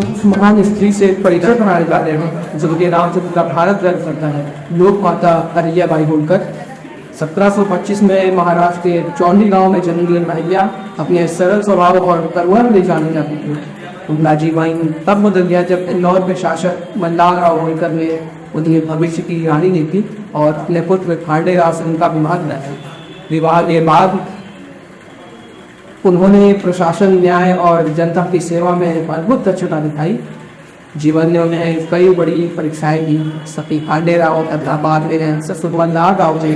उस महान स्त्री से परिचय कराने जा रहे हैं जो कि नाम से पूरा भारत गर्व करता है, लोक माता अहिल्याबाई होलकर। 1725 में महाराष्ट्र के चौंडी गांव में जन्म ली अहिल्या अपने सरल स्वभाव और करुणा में जानी जाती थी। उनका जीवन तब बदल गया जब इंदौर के शासक मल्हारराव होलकर ने उन्हें भविष्य की रानी देखी और अपने पुत्र खांडेराव से उनका विवाह कराया। विवाह के बाद उन्होंने प्रशासन, न्याय और जनता की सेवा में अद्भुत दक्षता दिखाई। जीवन में उन्हें कई बड़ी परीक्षाएं दी, सती खांडेराव तथा बाद में ससुर मल्हारराव जी,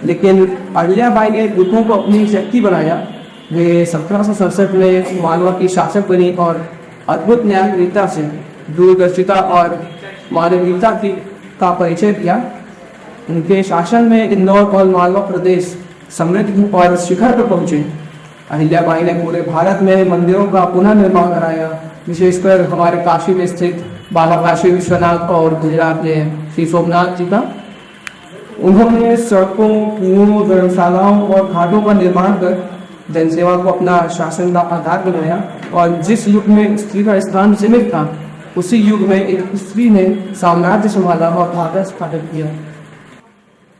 लेकिन अहिल्याबाई ने दुखों को अपनी शक्ति बनाया। वे 1767 में मालवा की शासक बनी और अद्भुत न्यायप्रियता से दूरदर्शिता और मानवीयता का परिचय दिया। उनके शासन में इंदौर और मालवा प्रदेश समृद्ध और शिखर पर पहुंचे। अहिल्याबाई ने पूरे भारत में मंदिरों का पुनः निर्माण कराया, विशेषकर हमारे काशी में स्थित बाबा काशी विश्वनाथ और गुजरात में श्री सोमनाथ जी का। उन्होंने सड़कों, कुओं, धर्मशालाओं और घाटों का निर्माण कर जनसेवा को अपना शासन का आधार बनाया। और जिस युग में स्त्री का स्थान सीमित था, उसी युग में एक स्त्री ने साम्राज्य संभाला और भारत स्थापित किया।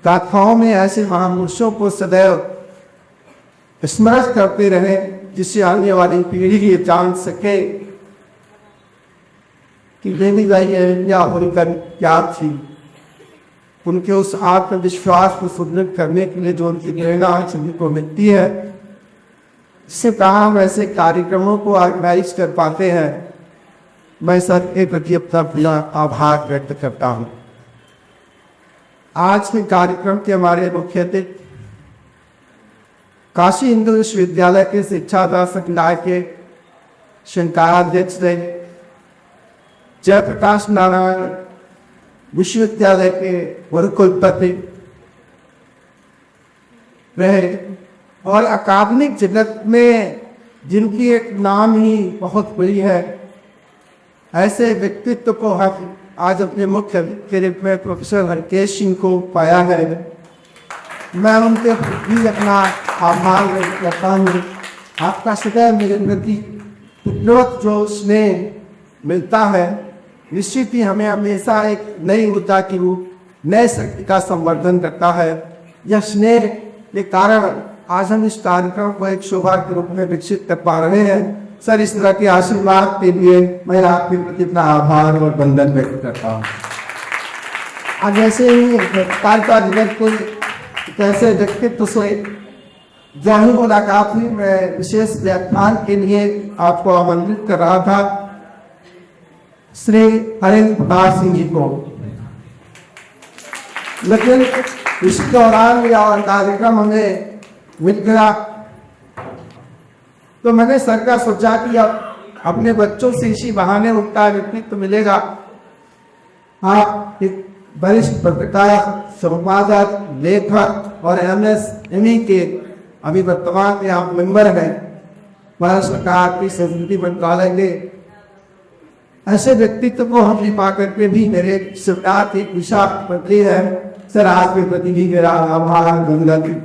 गाथाओं में ऐसे महापुरुषों को सदैव स्मरण करते रहे जिससे आने वाली पीढ़ी ये जान सके कि देवी बाई अहिल्या होलकर क्या थी। उनके उस आत्मविश्वास को सुदृढ़ करने के लिए जो उनकी प्रेरणा सभी को मिलती है, इससे कहा हम ऐसे कार्यक्रमों को ऑर्गेनाइज कर पाते हैं। मैं सर के प्रति अपना आभार व्यक्त करता हूँ। आज के कार्यक्रम के हमारे मुख्य अतिथि काशी हिंदू विश्वविद्यालय के शिक्षा संकाय के संकायाध्यक्ष रहे, जयप्रकाश नारायण विश्वविद्यालय के पूर्व कुलपति रहे और अकादमिक जगत में जिनकी एक नाम ही बहुत बड़ी है, ऐसे व्यक्तित्व को हम आज अपने मुख्य के रूप में प्रोफेसर हरकेश सिंह को पाया है। मैं उनके भी अपना आभार व्यक्त करता हूँ। आपका सदैव मेरे प्रति जो स्नेह मिलता है, निश्चित ही हमें हमेशा एक नई ऊर्जा की रूप, नए शक्ति का संवर्धन करता है। यह स्नेह के कारण आज हम इस कार्यक्रम को एक शोभा के रूप में विकसित कर पा रहे हैं। सर, इस तरह के आशीर्वाद के लिए मैं आपके प्रति अपना आभार और वंदन व्यक्त करता हूँ। आज ऐसे ही कार्यक्रम जगत को कैसे व्यक्तित्व से जाहिर मुलाकात हुई, मैं विशेष व्याख्यान के लिए आपको आमंत्रित कर रहा था श्री हरेंद्र प्रताप सिंह जी को, लेकिन इस दौरान यह कार्यक्रम हमें मिल गया तो मैंने सर का सोचा कि अब अपने बच्चों से इसी बहाने उनका व्यक्तित्व मिलेगा। आप एक वरिष्ठ पत्रकार, संपादक, लेखक और MSME के अभी वर्तमान में आप मेंबर हैं भारत सरकार की संस्कृति मंत्रालय के। ऐसे व्यक्तित्व को हमने पा करके भी मेरे सरकार एक विशाल मंत्री है। सर, आज के प्रति भी मेरा आभार वंदन।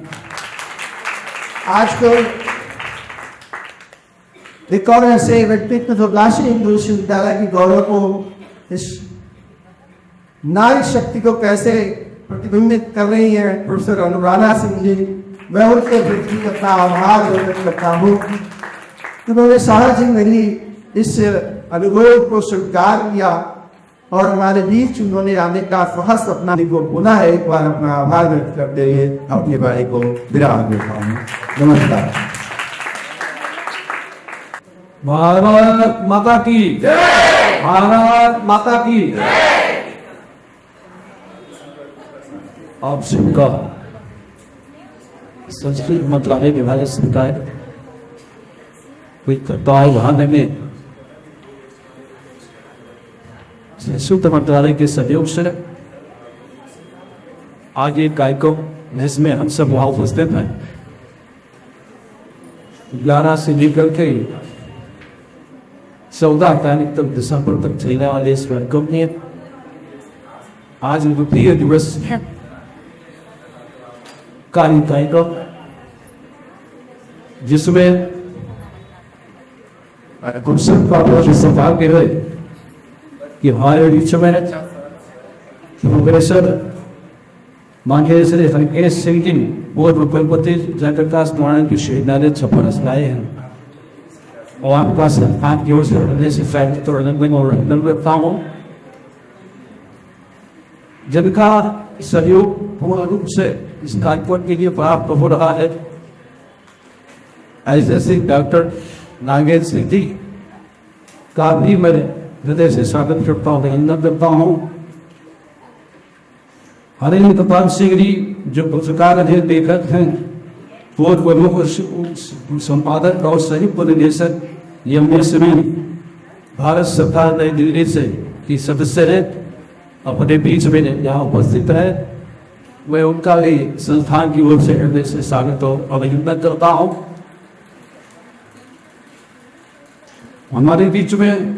आज तो एक और ऐसे व्यक्तित्व जो काशी हिंदू विश्वविद्यालय की गौरव को, इस नारी शक्ति को कैसे प्रतिबिंबित कर रही है, प्रोफेसर अनुराधा सिंह जी, मैं उनके प्रति अपना आभार व्यक्त करता हूँ। उन्होंने साहस मेरी इस अनुभव को स्वीकार किया और हमारे बीच उन्होंने आने का साहस अपना को पुनः एक बार अपना आभार व्यक्त करते हुए अपने भाई को विराम देता हूँ। नमस्कार। भारत माता की जय। भारत माता की जय। आप सबका संस्कृत मंत्रालय विभाग सरकार करताल बहाने में संस्कृत मंत्रालय के सहयोग से आज एक कार्यक्रम जिसमें हम सब वहां उपस्थित हैं, 11 से लेकर के 14 तारीख तक दिसंबर तक चलने वाले इस कार्यक्रम में आज द्वितीय दिवस कार्यक्रम, जिसमें कुछ सभा के कि हमारे बीच में प्रोफेसर मांगेश्वरी संकेश सिंह जी वो रुपये जयप्रकाश नारायण विश्वविद्यालय छप्पर लाए हैं और आपके पास संस्थान की ओर से प्रदेश फैक्ट तो रखता हूँ जिनका सहयोग पूर्ण रूप से इस कार्यक्रम के लिए प्राप्त हो रहा है ऐसे डॉक्टर नागेंद्र सिंह जी का भी मैं हृदय से स्वागत करता हूँ अभिनंदन करता हूँ। हरेंद्र कृपाल सिंह जी जो पत्रकार हैं लेखक हैं वो प्रमुख संपादक और संयुक्त निदेशक यमएसएमई भारत सरकार नई दिल्ली से की सदस्य है अपने बीच में यहाँ उपस्थित है। मैं उनका भी संस्थान की ओर से हृदय से स्वागत और अभिनंदन करता हूँ। हमारे बीच में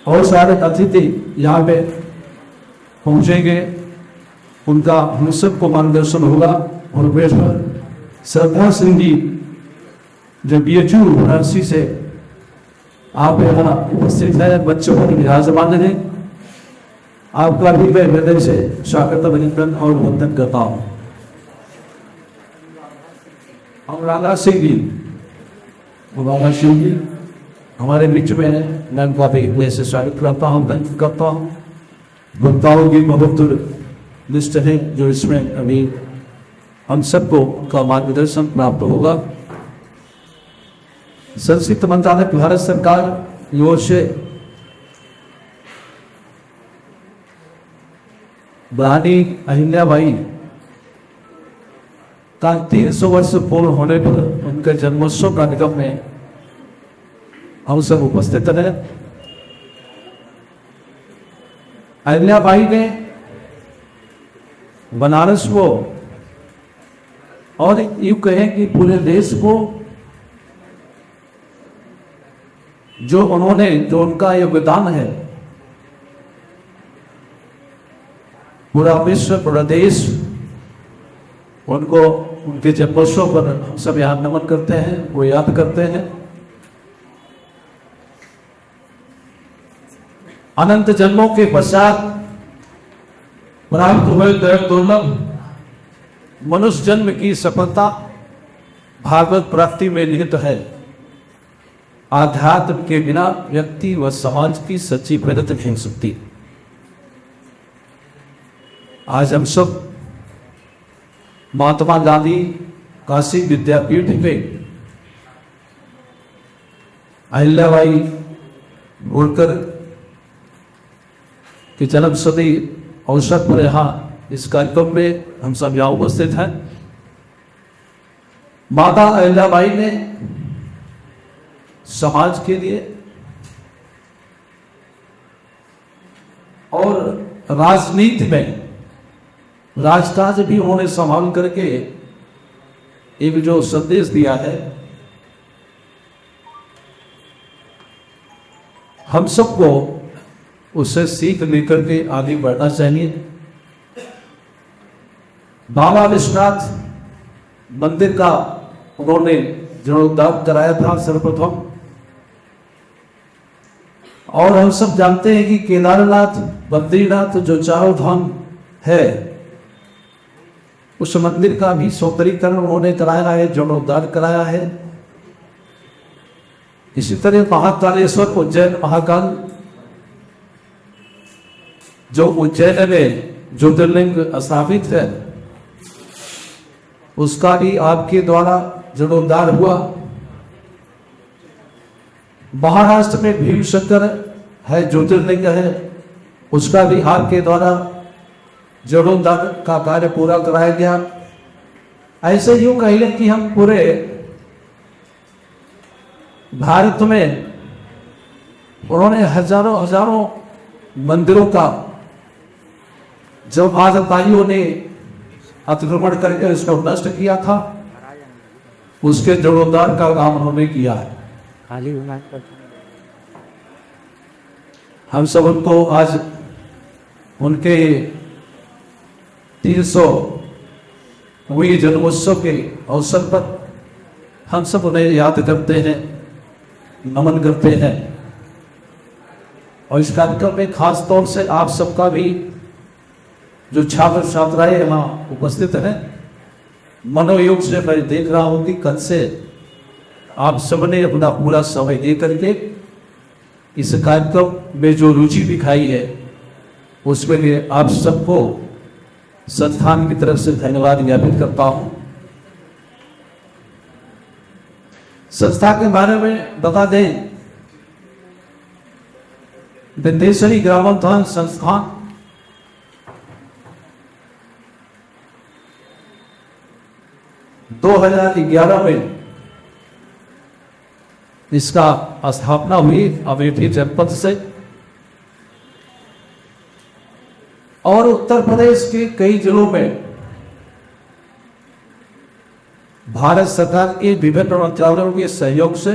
और सारे अतिथि यहाँ पे पहुँचेंगे उनका हम सबको मार्गदर्शन होगा। और श्रद्धा सिंह जी जो BHU वाराणसी से आप यहाँ उपस्थित है बच्चों को विराजमान है आपका भी मैं हृदय से स्वागत अभिनंदन और वंदन करता हूँ। हम राधा सिंह जी हमारे बीच में है मैं उनका भी हृदय से स्वागत करता हूँ वंदन करता हूँ। वक्ताओं की बहुत लिस्ट है जो इसमें अभी हम सबको का मार्गदर्शन प्राप्त होगा। संस्कृत मंत्रालय भारत सरकार की ओर से रानी अहिल्याबाई का 300 वर्ष पूर्ण होने पर उनके जन्मोत्सव कार्यक्रम में हम सब उपस्थित रहे। अहिल्याबाई ने बनारस को और यूं कहें कि पूरे देश को जो उन्होंने जो उनका योगदान है पूरा विश्व पूरा देश उनको उनके जन्मोत्सव पर हम सब याद नमन करते हैं वो याद करते हैं। अनंत जन्मों के पश्चात प्राप्त हुए दुर्लभ मनुष्य जन्म की सफलता भागवत प्राप्ति में निहित है। आध्यात्म के बिना व्यक्ति व समाज की सच्ची प्रगति नहीं हो सकती। आज हम सब महात्मा गांधी काशी विद्यापीठ में अहिल्याबाई होलकर की जन्म शती अवसर पर यहाँ इस कार्यक्रम में हम सब यहाँ उपस्थित हैं। माता अहिल्याबाई ने समाज के लिए और राजनीति में राजकाज भी उन्होंने संभाल करके एक जो संदेश दिया है हम सबको उससे सीख लेकर के आगे बढ़ना चाहिए। बाबा विश्वनाथ मंदिर का उन्होंने जीर्णोद्धार कराया था सर्वप्रथम और हम सब जानते हैं कि केदारनाथ बद्रीनाथ जो चारों धाम है उस मंदिर का भी सौंदर्यीकरण उन्होंने कराया है जीर्णोद्धार कराया है। इसी तरह महाकालेश्वर उज्जैन महाकाल जो उज्जैन में ज्योतिर्लिंग स्थापित है उसका भी आपके द्वारा जीर्णोद्धार हुआ। महाराष्ट्र में भीमशंकर है ज्योतिर्लिंग है उसका भी आपके द्वारा जीर्णोद्धार का कार्य पूरा कराया गया। ऐसे यूं कहिए कि हम पूरे भारत में उन्होंने हजारों मंदिरों का जब भारतीयों ने अतिक्रमण करके इसको नष्ट किया था उसके जीर्णोद्धार का काम उन्होंने किया है। हम सब उनको आज उनके 300वीं जन्मोत्सव के अवसर पर हम सब उन्हें याद करते हैं नमन करते हैं। और इस कार्यक्रम में खास तौर से आप सबका भी जो छात्र छात्राएं यहाँ उपस्थित हैं, मनोयोग से मैं देख रहा हूँ कि कल से आप सबने अपना पूरा समय दे करके इस कार्यक्रम में जो रुचि दिखाई है उसके लिए आप सबको संस्थान की तरफ से धन्यवाद ज्ञापित करता हूँ। संस्था के बारे में बता दें, विद्येश्वरी ग्रामोत्थान संस्थान दो 2011 में इसका स्थापना हुई अमेठी जनपद से, और उत्तर प्रदेश के कई जिलों में भारत सरकार के विभिन्न मंत्रालयों के सहयोग से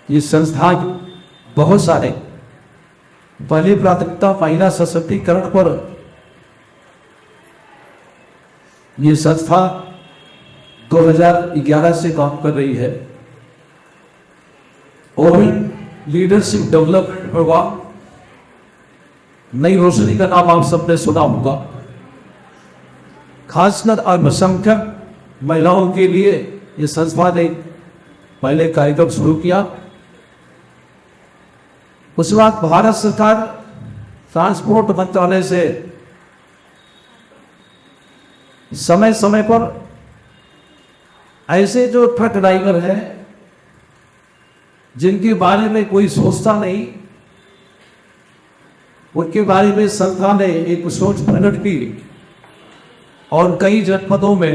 ये संस्थान बहुत सारे पहली प्राथमिकता महिला सशक्तिकरण पर ये संस्था 2011 से काम कर रही है। Women leadership development programme, Nai Roshni का नाम आप सबने सुना होगा। खासकर अल्पसंख्यक महिलाओं के लिए ये संस्था ने पहले कार्यक्रम शुरू किया। उस वक्त भारत सरकार ट्रांसपोर्ट मंत्रालय से समय समय पर ऐसे जो ट्रक ड्राइवर हैं जिनके बारे में कोई सोचता नहीं, उनके बारे में संस्था ने एक सोच प्रकट की और कई जनपदों में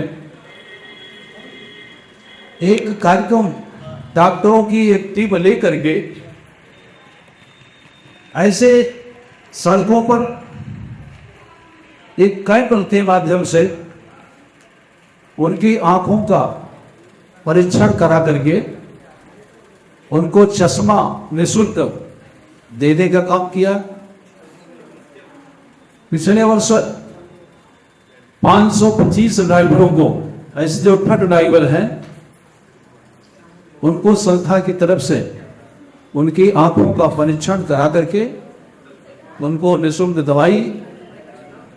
एक कार्यक्रम डॉक्टरों की एक टीम लेकर के ऐसे सड़कों पर एक कैंप के माध्यम से उनकी आंखों का परीक्षण करा करके उनको चश्मा निःशुल्क देने का काम किया। पिछले वर्ष 525 ड्राइवरों को, ऐसे जो ट्रक ड्राइवर हैं, उनको संस्था की तरफ से उनकी आंखों का परीक्षण करा करके उनको निःशुल्क दवाई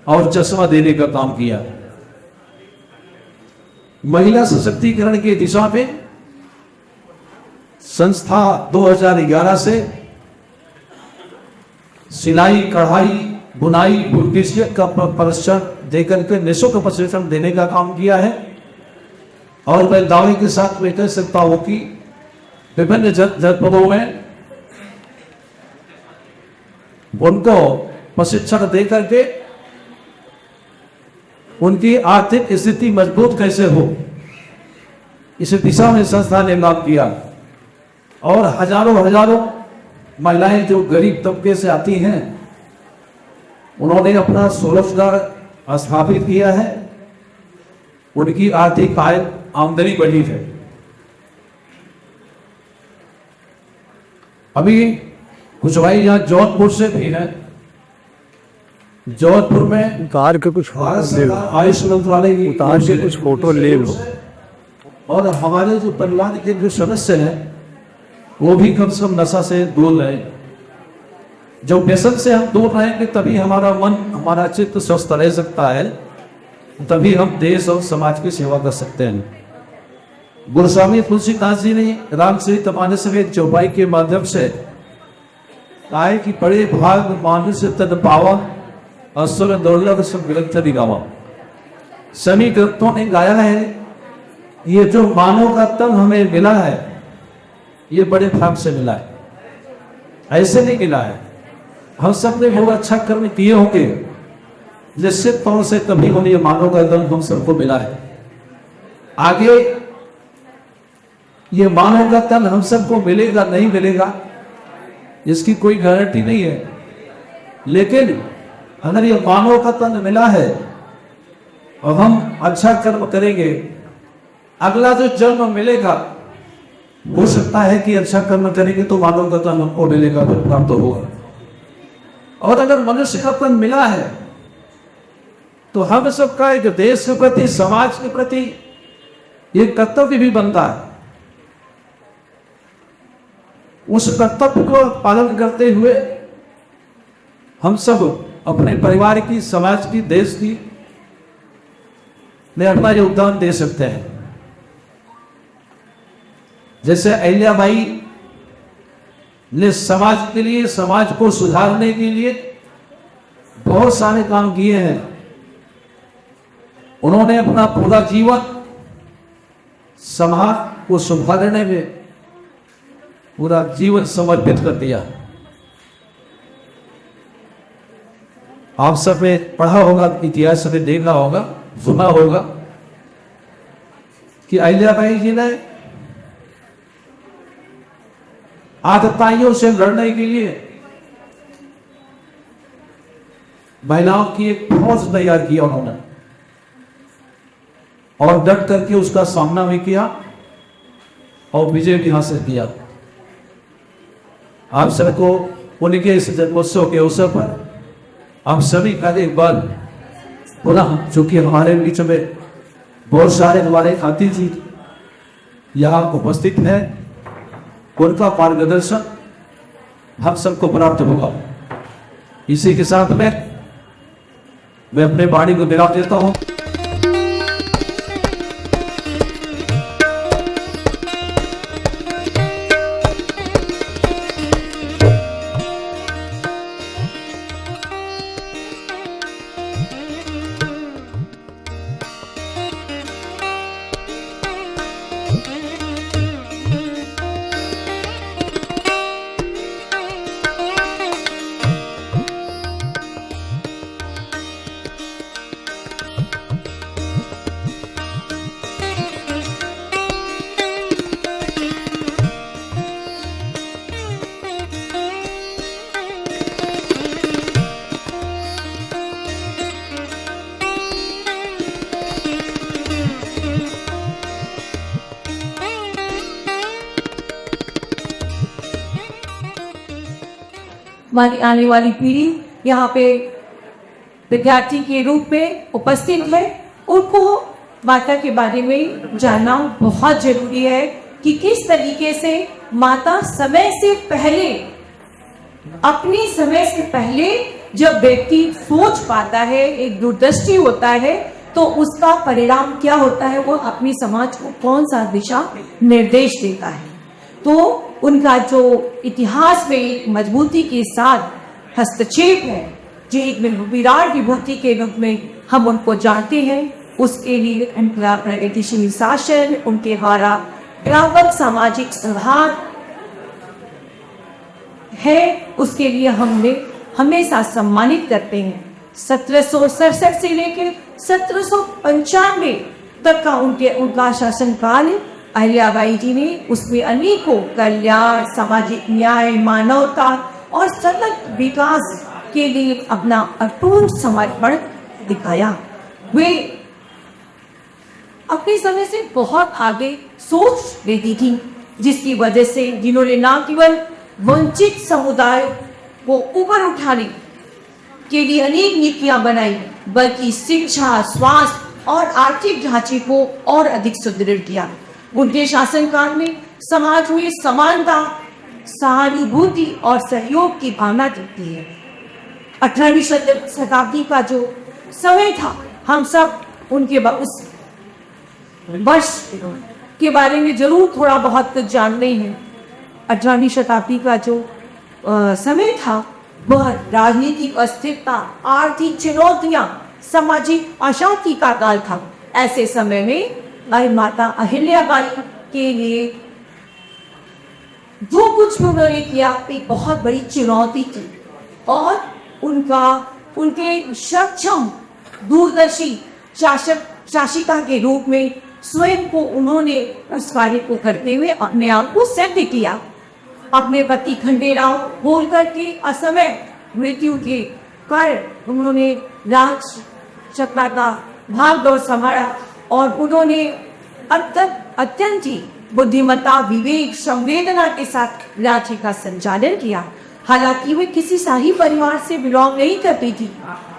और चश्मा देने का काम किया। महिला सशक्तिकरण की दिशा में संस्था 2011 से सिलाई, कढ़ाई, बुनाई, बुटीशियन का प्रशिक्षण देकर के निःशुल्क प्रशिक्षण देने का काम किया है। और मैं दावे के साथ मैं कह सकता हूं कि विभिन्न जनपदों में उनको प्रशिक्षण देकर के उनकी आर्थिक स्थिति मजबूत कैसे हो, इस दिशा में संस्था ने काम किया। और हजारों महिलाएं जो गरीब तबके से आती हैं, उन्होंने अपना स्वरोजगार स्थापित किया है, उनकी आर्थिक आमदनी बढ़ी है। अभी कुछ भाई यहाँ जौनपुर से भी है। जौनपुर में उतार के कुछ आयुष मंत्रालय की उतार के कुछ फोटो ले लो। और हमारे जो परिवार के जो सदस्य हैं वो भी कम से कम नशा से दूर रहे। जब व्यसन से हम दूर रहेंगे तभी हमारा मन, हमारा चित्त स्वस्थ रह सकता है, तभी हम देश और समाज की सेवा कर सकते हैं। गुरुस्वामी तुलसीदास जी ने रामचरित मानस में चौपाई के माध्यम से कहा है कि बड़े भाग मानुष तन पावा, असुर दुर्लभ सब ग्रंथ दिखावा। सभी ग्रंथों ने गाया है ये जो मानव का तन हमें मिला है ये बड़े भाग से मिला है, ऐसे नहीं मिला है। हम सब ने बहुत अच्छा कर्म किए होंगे निश्चित तौर से तभी उन्हें ये मानव का तन हम सबको मिला है। आगे ये मानव का तन हम सबको मिलेगा नहीं मिलेगा इसकी कोई गारंटी नहीं है, लेकिन अगर ये मानव का तन मिला है और हम अच्छा कर्म करेंगे, अगला जो जन्म मिलेगा हो सकता है कि अच्छा कर्म करेंगे तो मानव का तन हमको मिलेगा, तो प्राप्त होगा। और अगर मनुष्य का तन मिला है तो हम सबका एक देश के प्रति, समाज के प्रति एक कर्तव्य भी बनता है। उस कर्तव्य को पालन करते हुए हम सब अपने परिवार की, समाज की, देश की में अपना योगदान दे सकते हैं। जैसे अहिल्याबाई ने समाज के लिए, समाज को सुधारने के लिए बहुत सारे काम किए हैं। उन्होंने अपना पूरा जीवन समाज को सुधारने में पूरा जीवन समर्पित कर दिया। आप सब ने पढ़ा होगा, इतिहास में देखा होगा, सुना होगा कि अहिल्याबाई जी ने आतताइयों से लड़ने के लिए महिलाओं की एक फौज तैयार किया उन्होंने, और डट करके उसका सामना भी किया और विजय भी हासिल किया। आप सबको उनके इस जन्मोत्सव के अवसर पर आप सभी का एक बार पुनः, चूंकि हमारे बीच में बहुत सारे हमारे साथी जी यहाँ उपस्थित हैं, उनका मार्गदर्शन हम सबको प्राप्त होगा। इसी के साथ में मैं अपने वाणी को विराम देता हूँ। हमारी आने वाली पीढ़ी यहाँ पे विद्यार्थी के रूप में उपस्थित है, उनको माता के बारे में जानना बहुत जरूरी है कि किस तरीके से माता समय से पहले, अपनी समय से पहले जब व्यक्ति सोच पाता है, एक दूरदृष्टि होता है, तो उसका परिणाम क्या होता है, वो अपनी समाज को कौन सा दिशा निर्देश देता है। तो उनका जो इतिहास में एक मजबूती के साथ हस्तक्षेप है, जो एक विराट विभूति के रूप में हम उनको जानते हैं, उसके लिए उनका प्रगतिशील शासन, उनके द्वारा व्यापक सामाजिक सुधार है, उसके लिए हमने हमेशा सम्मानित करते हैं। 1767 से लेकर 1795 तक का उनका शासनकाल अहिल्याबाई जी ने उसमें अनेकों कल्याण, सामाजिक न्याय, मानवता और सतत विकास के लिए अपना अटूट समर्पण दिखाया। वे अपने समय से बहुत आगे सोच लेती थी, जिसकी वजह से जिन्होंने न केवल वंचित समुदाय को ऊपर उठाने के लिए अनेक नीतियां बनाई, बल्कि शिक्षा, स्वास्थ्य और आर्थिक ढांचे को और अधिक सुदृढ़ किया। उनके शासनकाल में समाज में समानता, सहानुभूति और सहयोग की भावना दिखती है। 18वीं शताब्दी का जो समय था, हम सब उनके उस वर्ष के बारे में जरूर थोड़ा बहुत कुछ जानते हैं। 18वीं शताब्दी का जो समय था, वह राजनीतिक अस्थिरता, आर्थिक चुनौतियां, सामाजिक अशांति का काल था। ऐसे समय में माता अहिल्याबाई के लिए जो कुछ उन्होंने किया एक बहुत बड़ी चुनौती थी, और उनके सक्षम दूरदर्शी शासिका के रूप में स्वयं को उन्होंने उस कार्य को करते हुए अपने आप को सिद्ध किया। अपने पति खंडेराव होलकर के असमय मृत्यु के कारण उन्होंने राज चक्र का भाग दौड़ संभाला, और उन्होंने अत्यंत ही बुद्धिमत्ता, विवेक, संवेदना के साथ राज्य का संचालन किया। हालांकि वे किसी शाही परिवार से बिलोंग नहीं करती थी,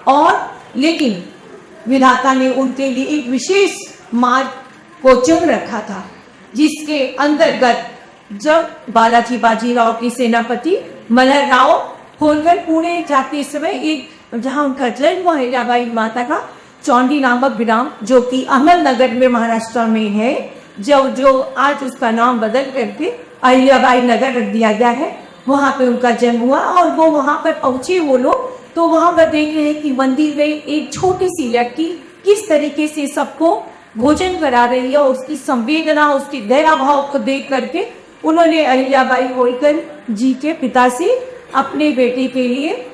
और लेकिन विधाता ने उनके लिए एक विशेष मार्ग को चुन रखा था, जिसके अंतर्गत जब बालाजी बाजीराव की सेनापति मल्हारराव होलकर पुणे जाते समय एक जहां उनका जन्म हुआ अहिल्याबाई माता का चौंडी नामक ग्राम जो कि अहमदनगर में महाराष्ट्र में है, जो आज उसका नाम बदल करके अहिल्याबाई नगर रख दिया गया है, वहां पे उनका जन्म हुआ। और वो वहां पर पहुंचे वो लोग, तो वहां पर देख रहे हैं कि मंदिर में एक छोटी सी लड़की किस तरीके से सबको भोजन करा रही है। उसकी संवेदना, उसकी दया भाव को देख करके उन्होंने अहिल्याबाई होलकर जी के पिता से अपने बेटे के लिए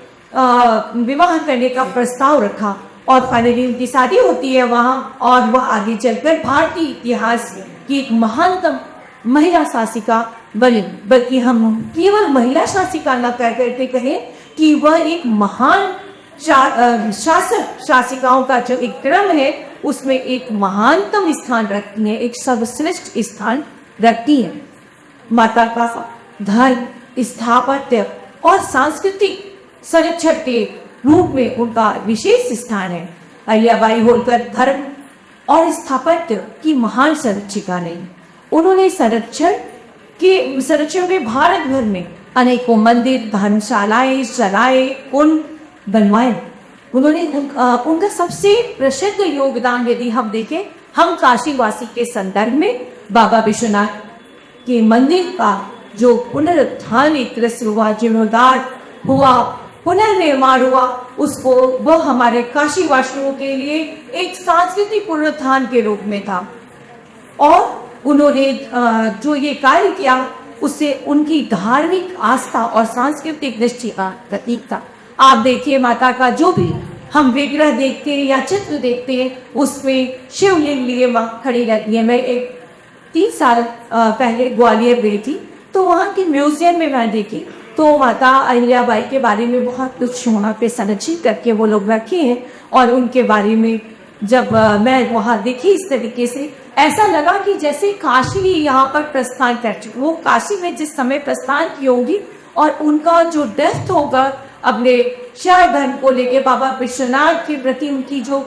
विवाह करने का प्रस्ताव रखा और फाइनली उनकी शादी होती है वहां। और वह आगे चलकर भारतीय इतिहास की एक महानतम महिला शासिका बनी। बल्कि हम केवल महिला शासिका न कह करके कहें कि वह एक महान शासिकाओं का जो एक क्रम है उसमें एक महानतम स्थान रखती है, एक सर्वश्रेष्ठ स्थान रखती है। माता का धर्म, स्थापत्य और सांस्कृतिक संरक्षण के रूप में उनका विशेष स्थान है। अहिल्याबाई होलकर धर्म और स्थापत्य की महान संरक्षिका नहीं, उन्होंने संरक्षण में भारत भर में अनेकों मंदिर, धर्मशालाएं, सराय, कुंड बनवाए। उन्होंने उनका सबसे प्रसिद्ध योगदान यदि हम देखें, हम काशीवासी के संदर्भ में बाबा विश्वनाथ के मंदिर का जो पुनरुत्थान एक तरह हुआ, जीर्णोद्धार हुआ, पुनर्निर्माण हुआ, उसको वह हमारे काशीवासियों के लिए एक सांस्कृतिक पुनरुत्थान के रूप में था। और उन्होंने जो ये कार्य किया उससे उनकी धार्मिक आस्था और सांस्कृतिक दृष्टि का प्रतीक था। आप देखिए माता का जो भी हम विग्रह देखते हैं या चित्र देखते हैं उसमें शिवलिंग लिए माँ खड़ी रहती है। मैं एक 3 साल पहले ग्वालियर गई थी, तो वहाँ के म्यूजियम में मैं देखी तो माता अहिल्याबाई के बारे में बहुत कुछ वहाँ पे संरक्षित करके वो लोग रखे हैं। और उनके बारे में जब मैं वहाँ देखी इस तरीके से ऐसा लगा कि जैसे काशी यहाँ पर प्रस्थान कर चुकी, वो काशी में जिस समय प्रस्थान की होगी और उनका जो डेथ होगा अपने शहर धर्म को लेके, बाबा विश्वनाथ के प्रति उनकी जो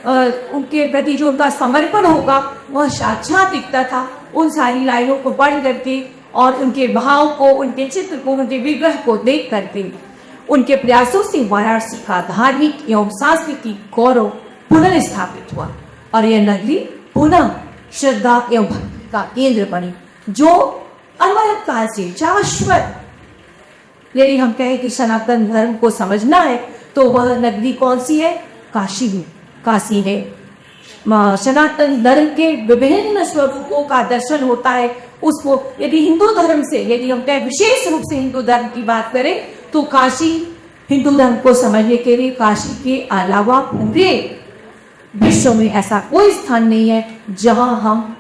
उनके प्रति जो उनका समर्पण होगा वह साक्षात दिखता था उन सारी लाइनों को पढ़ करके और उनके भाव को, उनके चित्र को, उनके विग्रह को देख करके। उनके प्रयासों से वाराणसी का धार्मिक एवं सांस्कृतिक गौरव पुनर्स्थापित हुआ और यह नगरी पुनः श्रद्धा एवं भक्ति का केंद्र बनी, जो अनवरत काल से शाश्वत। यदि हम कहें कि सनातन धर्म को समझना है तो वह नगरी कौन सी है? काशी है। काशी है सनातन धर्म के विभिन्न स्वरूपों का दर्शन होता है। उसको यदि हिंदू धर्म से, यदि हम कहें विशेष रूप से हिंदू धर्म की बात करें तो काशी हिंदू धर्म को समझने के लिए काशी के अलावा पूरे विश्व में ऐसा कोई स्थान नहीं है जहां हम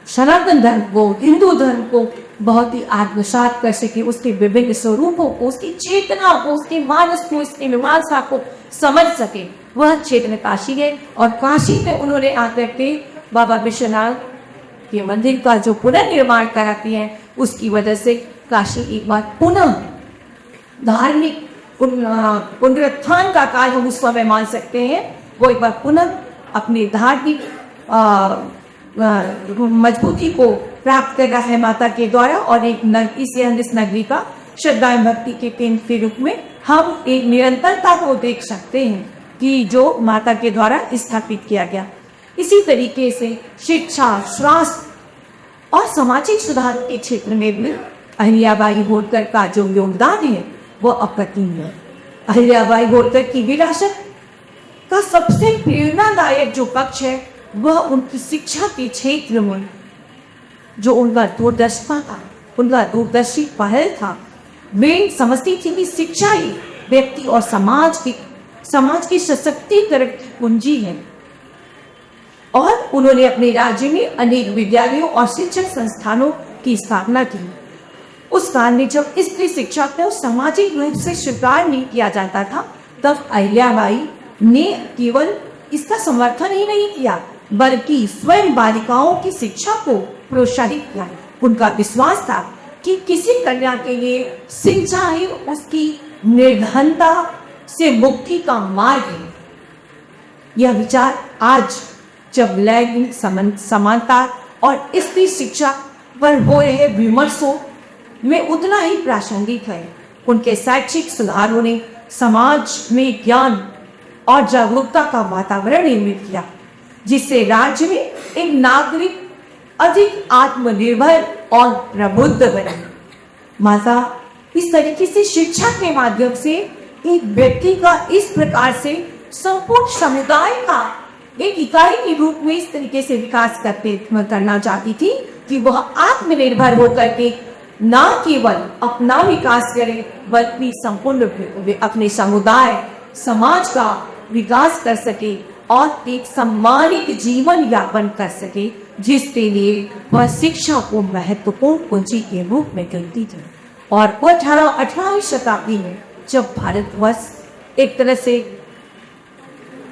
सनातन धर्म को, हिंदू धर्म को बहुत ही आत्मसात कर सके, उसके विभिन्न स्वरूपों को, उसकी चेतना को, उसके मानस को, उसकी मीमांसा को समझ सके। वह क्षेत्र काशी है और काशी में उन्होंने आकर के बाबा विश्वनाथ के मंदिर का जो पुनर्निर्माण कराती हैं, उसकी वजह से काशी एक बार पुनः धार्मिक पुनरुत्थान का काल हम उस समय मान सकते हैं। वो एक बार पुनः अपने धार्मिक मजबूती को प्राप्त कर रहा है माता के द्वारा और इस नगरी का श्रद्धा एवं भक्ति के केंद्र के रूप में हम एक निरंतरता को देख सकते हैं कि जो माता के द्वारा स्थापित किया गया। इसी तरीके से शिक्षा, स्वास्थ्य और सामाजिक सुधार के क्षेत्र में भी अहिल्याबाई होलकर का जो योगदान है वह अप्रतिम है। अहिल्याबाई होलकर की विरासत का सबसे प्रेरणादायक जो पक्ष है वह उनकी शिक्षा के क्षेत्र में जो उनका दूरदर्शिता था, उनका दूरदर्शी पहल था। वे समझती थी कि शिक्षा ही व्यक्ति और समाज की सशक्तिकरण की कुंजी है। और उन्होंने अपने राज्य में अनेक विद्यालयों और शिक्षण संस्थानों की स्थापना की। उस काल में जब स्त्री शिक्षा को सामाजिक रूप से स्वीकार नहीं किया जाता था, तब अहिल्याबाई ने केवल इसका समर्थन ही नहीं किया बल्कि स्वयं बालिकाओं की शिक्षा को प्रोत्साहित किया। उनका विश्वास था कि किसी कन्या के लिए शिक्षा ही उसकी निर्धनता से मुक्ति का मार्ग है। यह विचार आज जब लैंगिक समानता और स्त्री शिक्षा पर हो रहे विमर्शों में उतना ही प्रासंगिक है। उनके शैक्षिक सुधारों ने समाज में ज्ञान और जागरूकता का वातावरण निर्मित किया, जिससे राज्य में एक नागरिक अधिक आत्मनिर्भर और प्रबुद्ध बने। माता इस तरीके से शिक्षा के माध्यम से एक व्यक्ति का इस प्रकार से संपूर्ण समुदाय का एक इकाई के रूप में इस तरीके से विकास करना चाहती थी कि वह आत्मनिर्भर होकर के न केवल अपना विकास करे बल्कि संपूर्ण अपने समुदाय समाज का विकास कर सके और एक सम्मानित जीवन यापन कर सके, जिसके लिए वह शिक्षा को महत्वपूर्ण पूंजी के रूप में गिनती थी। और 18वीं शताब्दी में जब भारतवर्ष एक तरह से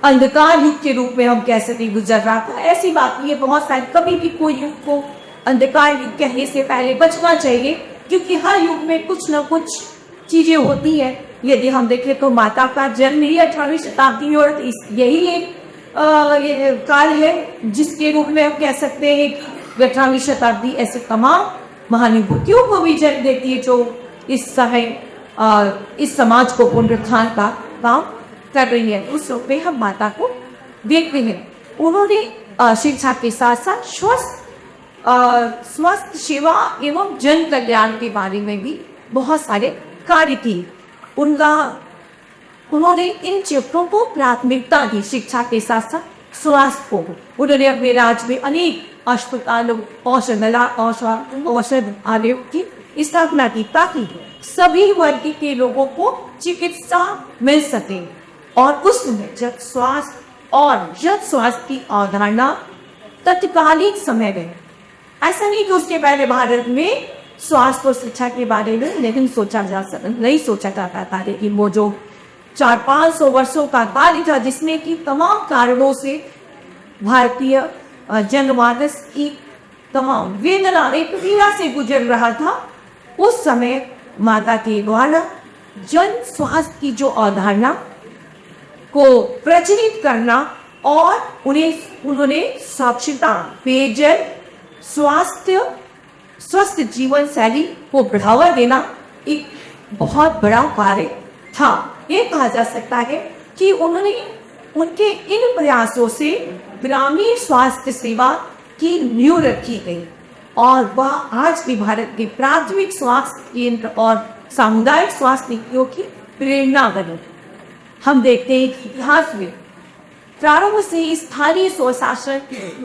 अंधकार युग के रूप में हम कह सकते गुजर रहा था, ऐसी बात नहीं है। बहुत सारे कभी भी कोई युग को अंधकार युग कहने से पहले बचना चाहिए, क्योंकि हर युग में कुछ न कुछ चीजें होती है। यदि हम देखें तो माता का जन्म ही 18वीं शताब्दी में, और यही एक काल है जिसके रूप में हम कह सकते हैं कि 18वीं शताब्दी ऐसे तमाम महानुभूतियों को भी जन्म देती है जो इस समय इस समाज को पुनरुत्थान का काम कर रही है। उस रूप में हम माता को देखते हैं। उन्होंने शिक्षा के साथ साथ स्वास्थ्य सेवा एवं जन कल्याण के बारे में भी बहुत सारे कार्य किए। उन्होंने इन क्षेत्रों को प्राथमिकता दी। शिक्षा के साथ साथ स्वास्थ्य को उन्होंने अपने राज्य में अनेक अस्पतालों औषधालयों की स्थापना की, ताकि सभी वर्ग के लोगों को चिकित्सा मिल सके। और उस समय जब स्वास्थ्य और जन स्वास्थ्य की अवधारणा तत्कालीन समय में, ऐसा नहीं कि उसके पहले भारत में स्वास्थ्य और शिक्षा के बारे में नहीं सोचा जाता था, लेकिन वो जो 400-500 वर्षों का कार्य था जिसमें कि तमाम कारणों से भारतीय जनमानस की तमाम वेदना एक पीड़ा से गुजर रहा था, उस समय माता के द्वारा जन स्वास्थ्य की जो अवधारणा को प्रचलित करना और उन्होंने साक्षरता, पेयजल, स्वस्थ जीवन शैली को बढ़ावा देना एक बहुत बड़ा कार्य था। ये कहा जा सकता है कि उनके इन प्रयासों से ग्रामीण स्वास्थ्य सेवा की नींव रखी गई और वह आज भी भारत के प्राथमिक स्वास्थ्य केंद्र और सामुदायिक स्वास्थ्य नीतियों की प्रेरणा बनी। हम देखते हैं कि इतिहास में प्रारंभ से स्थानीय स्वशासन,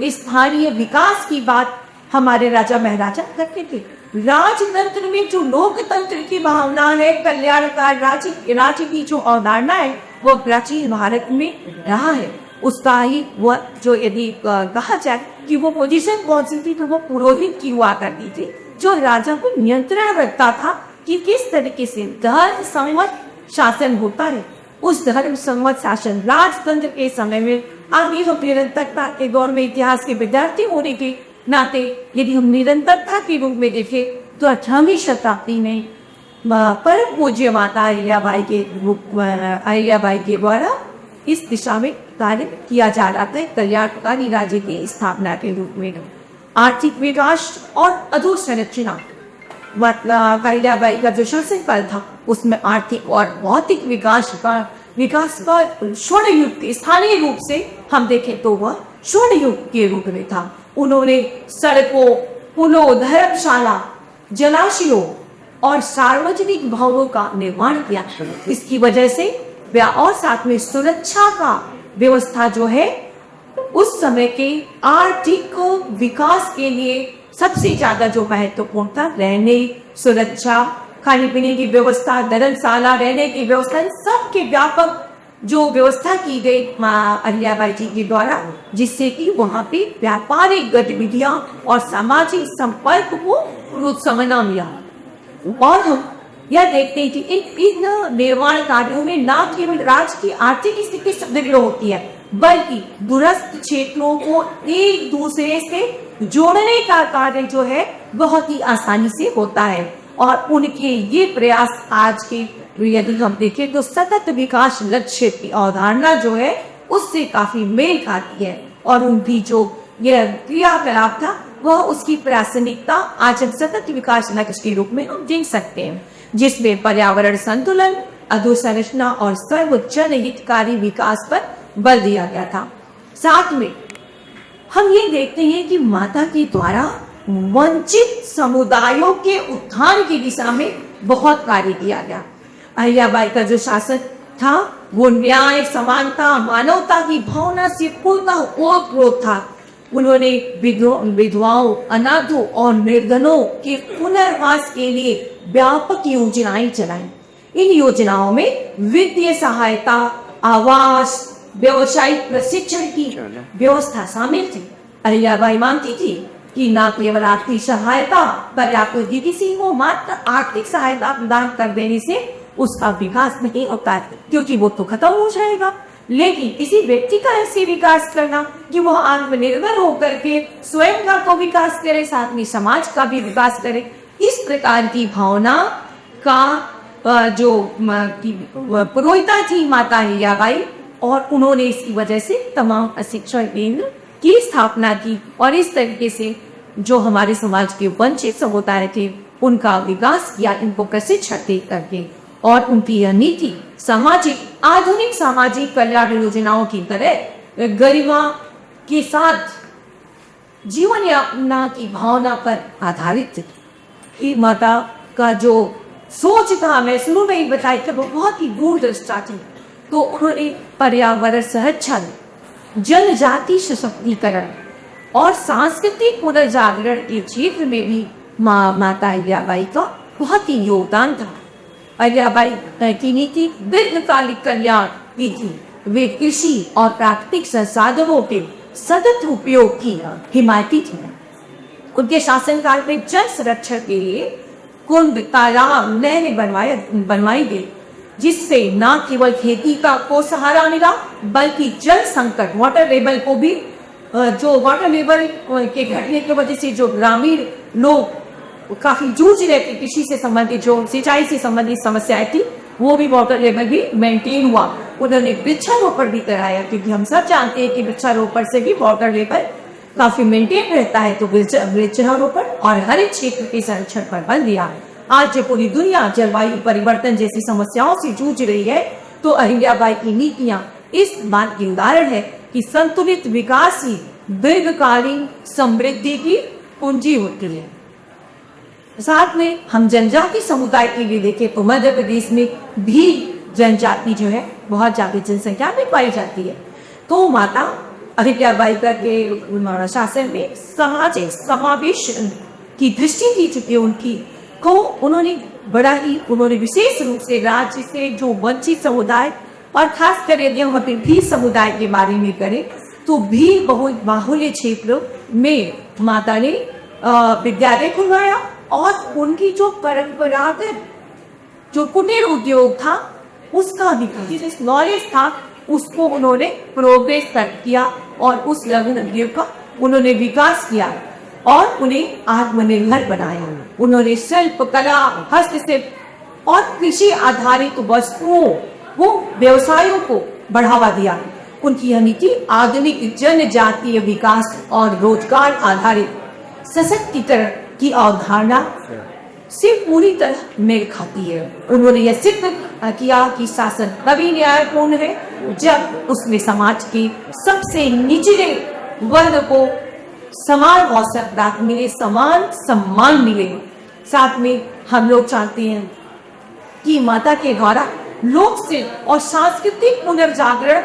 स्थानीय विकास की बात हमारे राजा महाराजा करते थे। राजतंत्र में जो लोकतंत्र की भावना है, कल्याणकारी राज्य की जो अवधारणा है, वो प्राचीन भारत में रहा है। उसका ही वह जो यदि कहा जाए कि वो पोजीशन कौन सी थी, तो वो पुरोहित की हुआ करती थी, जो राजा को नियंत्रण रखता था कि किस तरीके से धर्म सम्मत शासन होता है। उस धर्म सम्मत शासन राजतंत्र के समय में आगे हम निरंतरता के दौर में इतिहास के विद्यार्थी होने के नाते यदि हम निरंतरता के रूप में देखें तो 18वीं शताब्दी में परम पूज्य माता अहिल्याबाई के द्वारा इस दिशा में कार्य किया जा रहा था। कल्याणकारी राज्य की स्थापना के रूप में आर्थिक विकास और अधोसंरचना, अहिल्याबाई का जो शासनकाल था उसमें आर्थिक और भौतिक विकास का स्वर्ण युग, स्थानीय रूप से हम देखें तो वह स्वर्ण युग के रूप में था। उन्होंने सड़कों, पुलों, धर्मशाला, जलाशयों और सार्वजनिक भवनों का निर्माण किया। इसकी वजह से और साथ में सुरक्षा का व्यवस्था जो है उस समय के आर्थिक विकास के लिए सबसे ज्यादा जो महत्वपूर्ण था, रहने, सुरक्षा, खाने पीने की व्यवस्था, धर्मशाला, रहने की व्यवस्था, सबके व्यापक जो व्यवस्था की गई माँ अहिल्याबाई जी के द्वारा, जिससे कि वहाँ पे व्यापारिक गतिविधियां और सामाजिक संपर्क को प्रोत्साहन मिला। और हम यह देखते हैं कि इन निर्माण कार्यों में न केवल राज्य की आर्थिक स्थिति सुदृढ़ होती है, बल्कि दूरस्थ क्षेत्रों को एक दूसरे से जोड़ने का कार्य जो है बहुत ही आसानी से होता है। और उनके ये प्रयास आज के यदि हम देखें तो सतत विकास लक्ष्य की अवधारणा जो है उससे काफी मेल खाती है। और उनकी जो यह क्रियाकलाप था वह उसकी प्रासंगिकता आज हम सतत विकास लक्ष्य के रूप में हम देख सकते हैं, जिसमें पर्यावरण संतुलन, अधोसंरचना और सर्वोच्च हितकारी विकास पर बल दिया गया था। साथ में हम ये देखते हैं कि माता के द्वारा वंचित समुदायों के उत्थान की दिशा में बहुत कार्य किया गया। अहिल्याबाई का जो शासन था वो न्याय, समानता, मानवता की भावना से पूर्णतः ओतप्रोत था। उन्होंने विधवाओं, अनाथों और निर्धनों के पुनर्वास के लिए व्यापक योजनाएं चलाई। इन योजनाओं में वित्तीय सहायता, आवास, व्यवसायिक प्रशिक्षण की व्यवस्था शामिल थी। अहिल्याबाई मानती थी कि न केवल आर्थिक सहायता पर्याप्त होती थी, वो मात्र आर्थिक सहायता प्रदान कर देने से उसका विकास नहीं होता है, क्योंकि वो तो खत्म हो जाएगा। लेकिन किसी व्यक्ति का ऐसे विकास करना कि वह आत्मनिर्भर होकर के स्वयं का तो विकास करे, साथ में समाज का भी विकास करे, इस प्रकार की भावना का जो पुरोहिता थी माता अहिल्याबाई, और उन्होंने इसकी वजह से तमाम अशिक्षण केंद्र की स्थापना की। और इस तरीके से जो हमारे समाज के वंचित समुदाय थे उनका विकास किया, इनको प्रशिक्षण दे करके। और उनकी यह नीति आधुनिक सामाजिक कल्याण योजनाओं की तरह गरिमा के साथ जीवन यापना की भावना पर आधारित थी। माता का जो सोच था, मैं शुरू में ही बताई था, वो बहुत ही दूरदृष्टा थी। तो उन्होंने पर्यावरण संरक्षण, जनजाति सशक्तिकरण और सांस्कृतिक पुनर्जागरण के क्षेत्र में भी माता अहिल्याबाई का बहुत ही योगदान था। अहिल्याबाई की नीति दीर्घकालिक कल्याण की थी। वे कृषि और प्राकृतिक संसाधनों के सतत उपयोग की हिमायती थी। उनके शासनकाल में जल संरक्षण के लिए कुंड, तालाब, नहरें बनवाई गई, जिससे न केवल खेती को सहारा मिला, बल्कि जल संकट, वाटर लेवल को भी, जो वाटर लेवल के घटने की वजह से जो ग्रामीण लोग काफी जूझ रहे थे, कृषि से संबंधित, जो सिंचाई से संबंधित समस्याएं थी, वो भी वाटर लेवल भी मेंटेन हुआ। उन्होंने वृक्षारोपण भी कराया, क्योंकि हम सब जानते हैं कि वृक्षारोपण से भी वाटर लेवल काफी मेंटेन रहता है। तो वृक्षारोपण और हर क्षेत्र के संरक्षण पर बल दिया। आज जब पूरी दुनिया जलवायु परिवर्तन जैसी समस्याओं से जूझ रही है, तो अहिल्याबाई की नीतियां इस बात की उदाहरण है कि संतुलित विकास ही दीर्घकालीन समृद्धि की कुंजी होती है। साथ में हम जनजाति समुदाय के लिए देखें तो मध्य प्रदेश में भी जनजाति जो है बहुत ज्यादा जनसंख्या में पाई जाती है। तो माता अहिल्याबाई के शासन में सामाजिक समावेश की दृष्टि थी, चुकी उनकी को उन्होंने विशेष रूप से राज्य से जो वंचित समुदाय, और खास कर यदि हम भी समुदाय के बारे में करें तो भी बहुत बाहुल्य क्षेत्रों में माता ने विद्यालय खुलवाया, और उनकी जो परंपरागत जो कुटीर उद्योग था उसका विकास, नॉलेज था, उसको उन्होंने प्रोग्रेस किया और उस लघु उद्योग का उन्होंने विकास किया और उन्हें आत्मनिर्भर बनाया। उन्होंने शिल्प, कला, हस्तशिल्प और कृषि आधारित वस्तुओं, वो व्यवसायों को बढ़ावा दिया। उनकी यह नीति आधुनिक जनजातीय विकास और रोजगार आधारित सशक्तिकरण की अवधारणा से पूरी तरह मेल खाती है। उन्होंने यह सिद्ध किया कि शासन तभी न्यायपूर्ण है जब उसमें समाज के सबसे निचले वर्ग को समान अवसर प्राप्त मिले, समान सम्मान मिले। साथ में हम लोग चाहते हैं कि माता के द्वारा लोक शिल्प और सांस्कृतिक पुनर्जागरण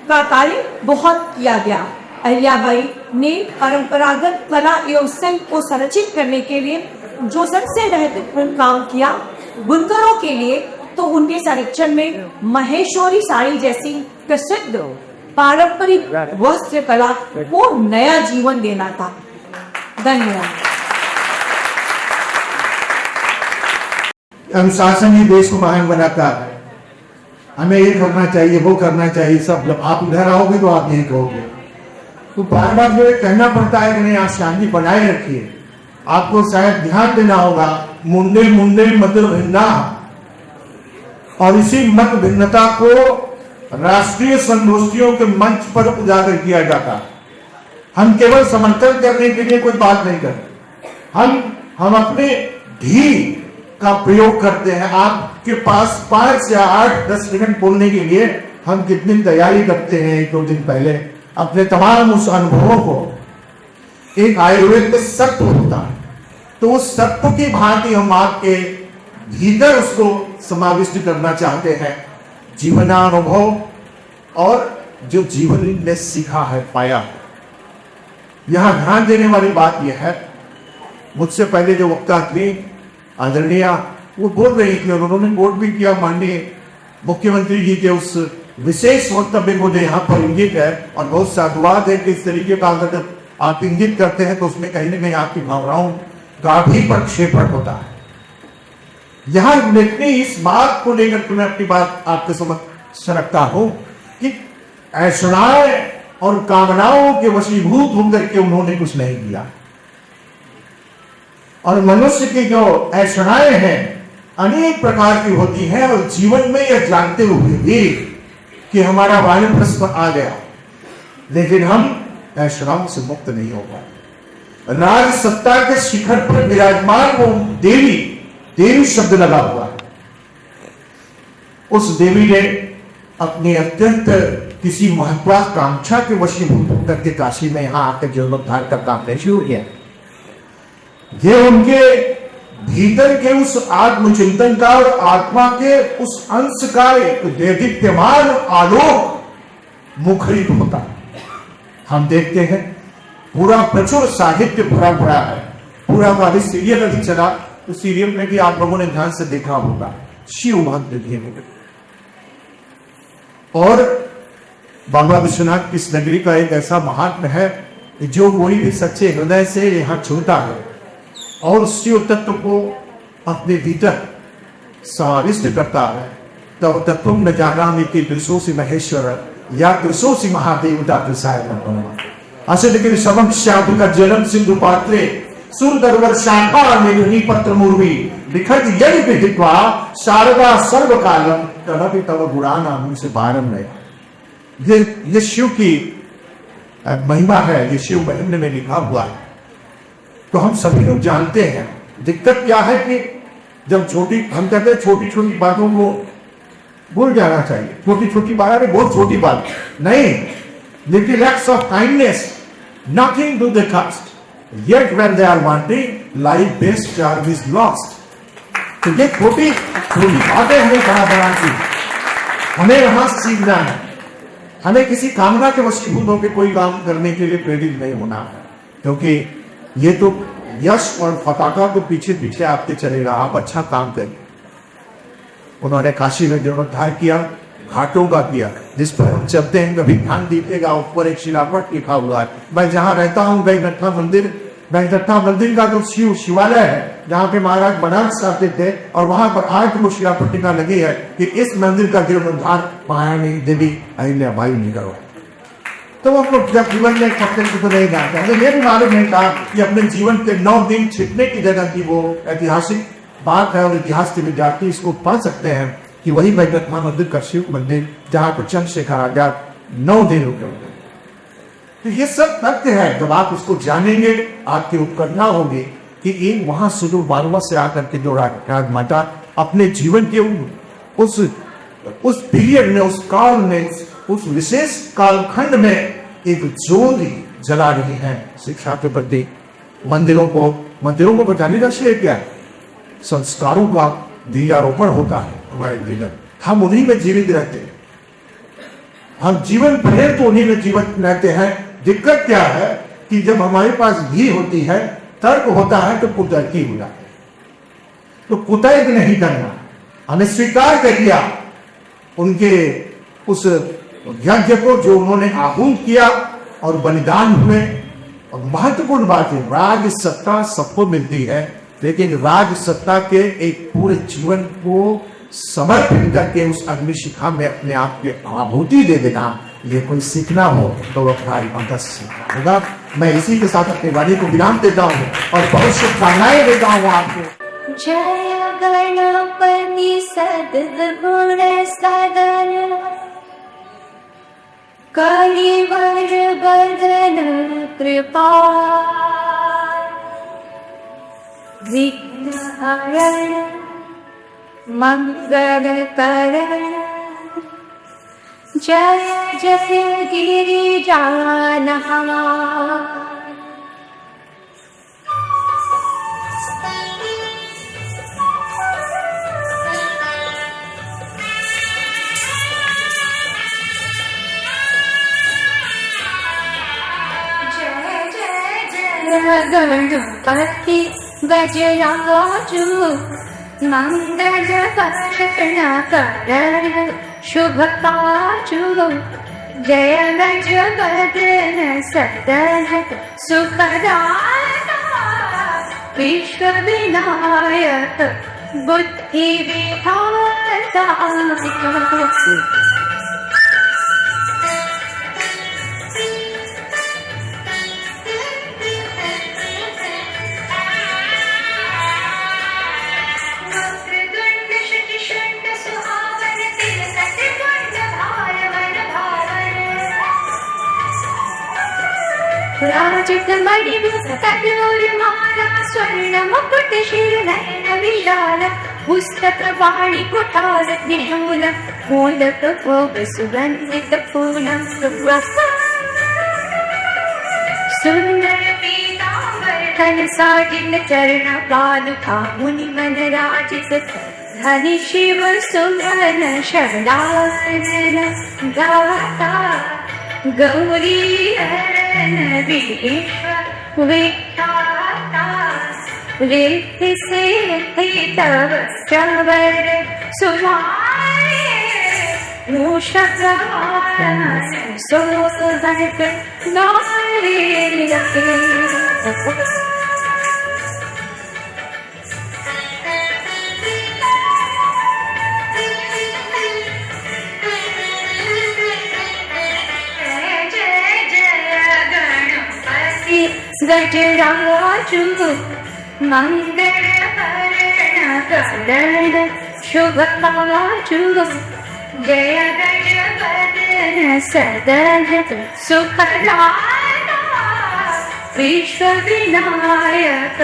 का कार्य बहुत किया गया। अहिल्याबाई ने परंपरागत कला एवं शिल्प को संरक्षित करने के लिए जो सबसे महत्वपूर्ण काम किया, बुनकरों के लिए तो उनके संरक्षण में महेश्वरी साड़ी जैसी प्रसिद्ध पारंपरिक वस्त्र कला को नया जीवन देना था। धन्यवाद। अनुशासन ही देश को महान बनाता है। हमें ये करना चाहिए, वो करना चाहिए, सब जब आप उधर आओगे तो आप यही कहोगे। तो बार बार जो कहना पड़ता है कि नहीं, आप शांति बनाए रखिए। आपको शायद ध्यान देना होगा, मुंडे मुंडे मत भिन्ना, और इसी मत भिन्नता को राष्ट्रीय संगोष्ठियों के मंच पर उजागर किया जाता। हम केवल समर्थन करने के लिए कोई बात नहीं करते, हम अपने धी का प्रयोग करते हैं। आपके पास 5 या 8-10 मिनट बोलने के लिए हम कितनी तैयारी करते हैं 1-2 दिन पहले, अपने तमाम उस अनुभवों को। एक आयुर्वेद में सत्व होता है, तो उस सत्व की भांति हम आपके भीतर उसको समाविष्ट करना चाहते हैं, जीवनानुभव और जो जीवन ने सीखा है, पाया है। यहां ध्यान देने वाली बात यह है, मुझसे पहले जो वक्ता थी आदरणीय, वो बोल रही थी और उन्होंने नोट भी किया माननीय मुख्यमंत्री जी के उस विशेष वक्तव्य को जो यहाँ पर इंगित है, और बहुत साधुवाद है कि इस तरीके का अगर आप इंगित करते हैं तो उसमें कहीं ना कहीं आपकी भावनाओं का भी प्रक्षेपण होता है। यहां लेकिन इस बात को लेकर मैं अपनी बात आपके समक्ष रखता हूं कि ऐश्वर्य और कामनाओं के वशीभूत होकर के उन्होंने कुछ नहीं किया, और मनुष्य की जो ऐश्वर्य हैं अनेक प्रकार की होती हैं, और जीवन में यह जानते हुए भी कि हमारा वानप्रस्थ आ गया, लेकिन हम ऐश्वर्यों से मुक्त नहीं हो पाए। राज सत्ता के शिखर पर विराजमान वो देवी शब्द लगा हुआ है। उस देवी ने अपनी अत्यंत किसी महत्वाकांक्षा के वशीभूत होकर के काशी में यहां आकर जीर्णोद्धार का काम नहीं शुरू किया। ये उनके भीतर के उस आत्मचिंतन का और आत्मा के उस अंश का एक देदीप्यमान आलोक मुखरित होता है। हम देखते हैं पूरा प्रचुर साहित्य भरा पड़ा है, पूरा हमारी सीरियल अभी चला, तो सीरियल में भी आप लोगों ने ध्यान से देखा होगा शिव भक्त, और बाबा विश्वनाथ इस नगरी का एक ऐसा महात्मा है जो कोई भी सच्चे हृदय से यहाँ छूता है और शिव तत्व को अपने भीतर समाविष्ट करता है, तब तत्व न जानामि कि दृशोसि महेश्वर या दृशोसि महादेवता दृशाय असिद्ध समम श्याम का जन्म सिंधु पात्रे सुरदरवर शाखा मेघनी पत्र मूर्वी लिखत यदि विदित्वा शारदा सर्वकालम तदपि तव गुणाना मुझसे बारम नहीं। ये शिव की महिमा है, ये शिव महिमा में लिखा हुआ है, तो हम सभी लोग जानते हैं। दिक्कत क्या है कि जब हम कहते हैं छोटी छोटी बातों को भूल जाना चाहिए, छोटी छोटी बात है, बहुत छोटी बात नहीं, little acts of kindness, nothing to the cost. Yet when they are wanting, life-based charm is lost. तो ये छोटी छोटी बातें हमें बड़ा की, हमें यहाँ सीखना है। हमें किसी कामना के वशीभूत होकर कोई काम करने के लिए प्रेरित नहीं होना है, क्योंकि ये तो यश और फताका को पीछे पीछे आपके चलेगा, आप अच्छा काम करें। उन्होंने काशी में जीर्णोद्धार किया, घाटों का किया, जिस पर हम चलते हैं कभी ध्यान दीजिएगा, ऊपर एक शिलापट लिखा हुआ है। मैं जहाँ रहता हूँ वैकुंठा मंदिर का जो शिवालय है, जहाँ पे महाराज बनारस आते थे, और वहां पर आज वो शिलापट्टिका लगी है कि इस मंदिर का जीर्णोद्धार महारानी देवी अहिल्याबाई ने करवाया। तो हम लोग जब जीवन में पत्ते को नहीं जानते, हमें यह भी मालूम नहीं था कि अपने जीवन के 9 दिन छिपने की जगह की वो ऐतिहासिक बात है, और इतिहास के विद्यार्थी इसको पढ़ सकते हैं कि वही वैकुंठा मंदिर का शिव मंदिर जहां पर चंद्रशेखर आजाद 9 दिन रुके हुए। तो ये सब तथ्य है, जब आप उसको जानेंगे आपकी उत्कंठा होगी कि एक वहां सुदूर बारवा से आकर के जो राजमाता अपने जीवन के उस पीरियड में, उस काल में, उस विशेष कालखंड में एक ज्योति जला रही है शिक्षा के प्रति। मंदिरों को बचाने का श्रेय क्या है? संस्कारों का दीयारोपण होता है हमारे जीवन, हम उन्हीं में जीवित रहते हैं, हम जीवन भर तो उन्हीं में जीवित रहते हैं। दिक्कत क्या है कि जब हमारे पास घी होती है, तर्क होता है, तो कुतर्की हो जाता है। तो कुतर्क नहीं करना, हमें स्वीकार कर लिया उनके उस यज्ञ को जो उन्होंने आहूत किया और बलिदान हुए। और महत्वपूर्ण बात है, राज सत्ता सबको मिलती है, लेकिन राज सत्ता के एक पूरे जीवन को समर्पित करके उस अग्निशिखा में अपने आप की आहुति दे देना, ये कोई सीखना हो तो वह भाई अंतस सीखना होगा। मैं इसी के साथ अपने वाणी को विराम देता हूँ और बहुत शुभकामनाएं देता हूँ आपको। जय गणपति सद्गुण सागर कलिवर बदन कृपा विघ्न हरण मंगल करण जय जय गिरिजानहा। गणपति गजराजु मंगल करण शुभ काजु जय गजबदन सदन सुखदाता विश्व विनायक बुद्धि विधाता। राजकमणि कटोरमाला स्वर्ण मुकुट शिर नयन विशाल पुस्तक वाणी कुठार निमूल मोदक भोग सुगंधित फूलम सुंदर पीतांबर धन साजित चरण पादुका मुनि मन राजित धनि शिव सुमन शरणागन गाता गौरी विश्व विख्याता रिद्धि सिद्धि तव श्रवर सुहाए मूषक सोहक नारी लगे। गजराजु मंगल करण शुभ काजु जय गजबदन सदन सुखदाता विश्व विनायक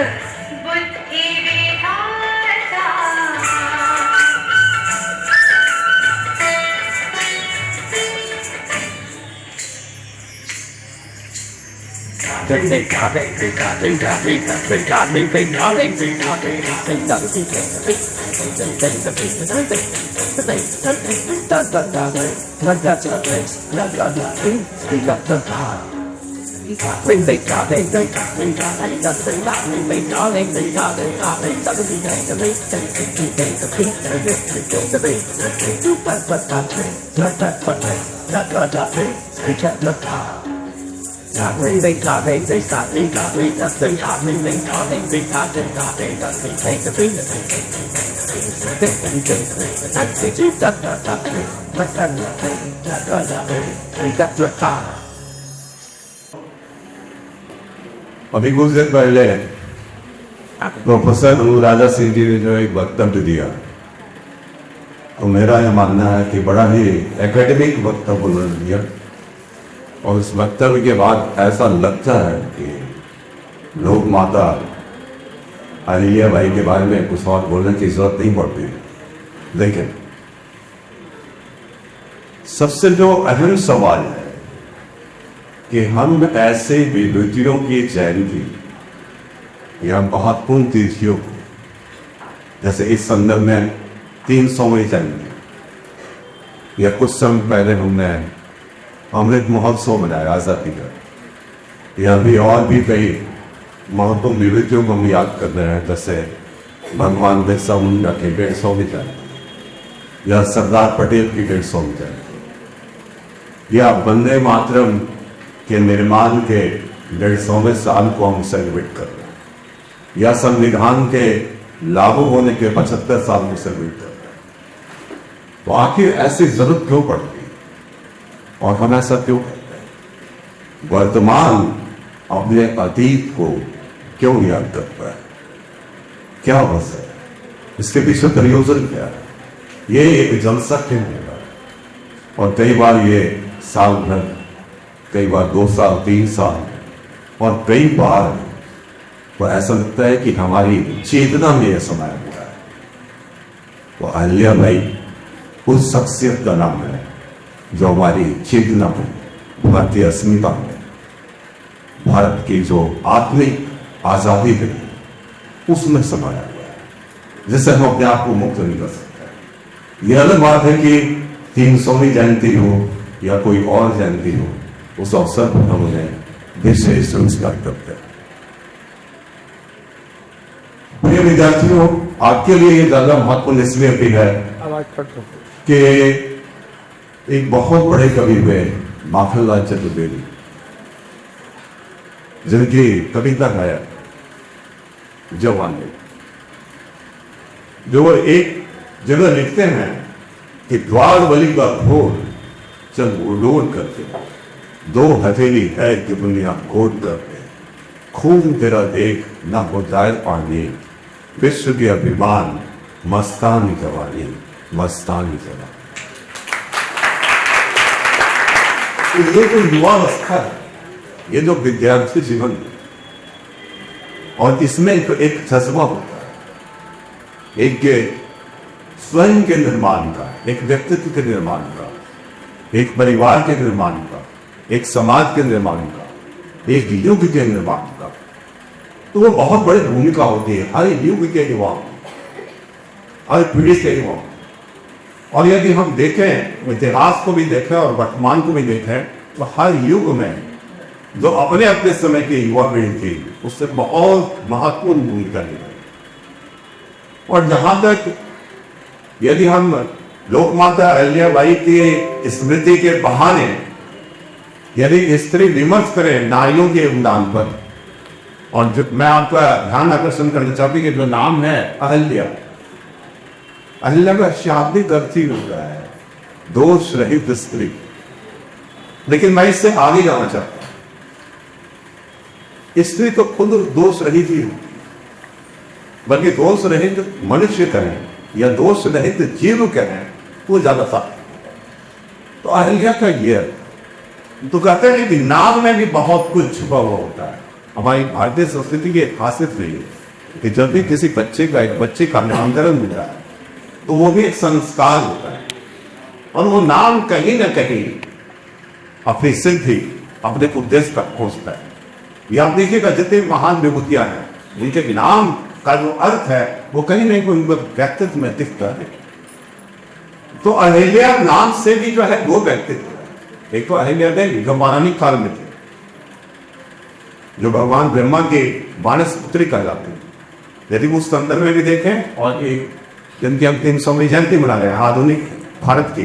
बुद्धि विधाता। अभी कुछ दिन पहले प्रोफेसर राजा सिंह जी ने जो एक वक्तव्य दिया, तो मेरा यह मानना है कि बड़ा ही एकेडमिक वक्तव्य उन्होंने दिया, और उस वक्तव्य के बाद ऐसा लगता है कि लोक माता अहिल्या बाई के बारे में कुछ और बोलने की जरूरत नहीं पड़ती। लेकिन सबसे जो अहम सवाल है कि हम ऐसे विभूतियों की जयंती या महत्वपूर्ण तिथियों को, जैसे इस संदर्भ में 300वीं जयंती या कुछ समय पहले हमने अमृत महोत्सव मनाया आजादी का, या भी और भी कई महत्वपूर्ण विभूतियों को हम याद कर रहे हैं, जैसे भगवान बिरसा मुंडा की 150वीं जयंती या सरदार पटेल की 150वीं जयंती या वंदे मातरम के निर्माण के 150वें साल को हम सेलिब्रेट कर रहे हैं, या संविधान के लागू होने के 75 साल को सेलिब्रेट कर रहे हैं। तो आखिर ऐसी जरूरत क्यों पड़ती है और हम ऐसा क्यों करते हैं? वर्तमान अपने अतीत को क्यों याद करता है? क्या वजह है? इसके पीछे प्रयोजन क्या है? ये एक जलसा क्यों होगा? और कई बार ये साल भर कई बार 2 साल 3 साल, और कई बार तो ऐसा लगता है कि हमारी चेतना में यह समाया हुआ है। तो अहिल्या बाई उस शख्सियत का नाम है जो हमारी चेतना में, भारतीय अस्मिता में, भारत की जो आत्मिक आजादी है उसमें समाया हुआ है, जिससे हम अपने आप को मुक्त नहीं कर सकते। यह अलग बात है कि 300वीं जयंती हो या कोई और जयंती हो, उस अवसर पर हम उन्हें विशेष संस्कार करते हैं। प्रिय विद्यार्थियों, आपके लिए ये ज्यादा महत्वपूर्ण इसलिए भी है कि एक बहुत बड़े कवि हुए माखनलाल चतुर्वेदी, जिनकी कविता है जवानी, जो वो एक जगह लिखते हैं कि द्वार बलि का घोर चल उड़ोड़ करके, 2 हथेली है कि दुनिया घोट करके, खून तेरा देख ना हो जाए पानी, विश्व के अभिमान मस्तानी जवानी, मस्तानी जवानी। ये जो युवावस्था है, ये जो विद्यार्थी जीवन है, और इसमें तो एक जज्बा होता है, एक के स्वयं के निर्माण का, एक व्यक्तित्व के निर्माण का, एक परिवार के निर्माण का, एक समाज के निर्माण का, एक युग के निर्माण का। तो वो बहुत बड़ी भूमिका होती है हर युग के युवा, हर पीढ़ी के युवा। और यदि हम देखें, इतिहास को भी देखें और वर्तमान को भी देखें, तो हर युग में जो अपने अपने समय की युवा पीढ़ी थी, उससे बहुत महत्वपूर्ण भूमिका निभाई। और जहां तक यदि हम लोकमाता अहिल्याबाई की स्मृति के बहाने यदि स्त्री विमर्श करें नारियों के योगदान पर, और जो मैं आपका ध्यान आकर्षण करना चाहती कि जो नाम है अहिल्या, अहिल्या का शाब्दिक अर्थ ही होता है दोष रहित स्त्री। लेकिन मैं इससे आगे जाना चाहता हूं, स्त्री तो खुद दोष रहित ही, बल्कि दोष रहित मनुष्य कहें या दोष रहित जीव कहें वो ज्यादा था। तो अहिल्या का ये तो कहते हैं कि नाम में भी बहुत कुछ छुपा हुआ होता है। हमारी भारतीय संस्कृति की खासियत रही है कि जब भी किसी बच्चे का नामकरण होता है तो वो भी एक संस्कार होता है, और वो नाम कहीं ना कहीं अपनी सिद्धि, अपने उद्देश्य तक पहुंचता है। ये आप देखिएगा जितने महान विभूतियां हैं, उनके नाम का जो अर्थ है वो कहीं ना कहीं उनके व्यक्तित्व में दिखता है। तो अहिल्या नाम से भी जो है 2 व्यक्तित्व है। एक तो अहिल्या देवी जो महारानी काल में थे, जो भगवान ब्रह्मा के मानस पुत्री कहलाती है। यदि उस संदर्भ में भी देखें, और एक जिनकी हम 300वीं जयंती मना रहे हैं, आधुनिक भारत की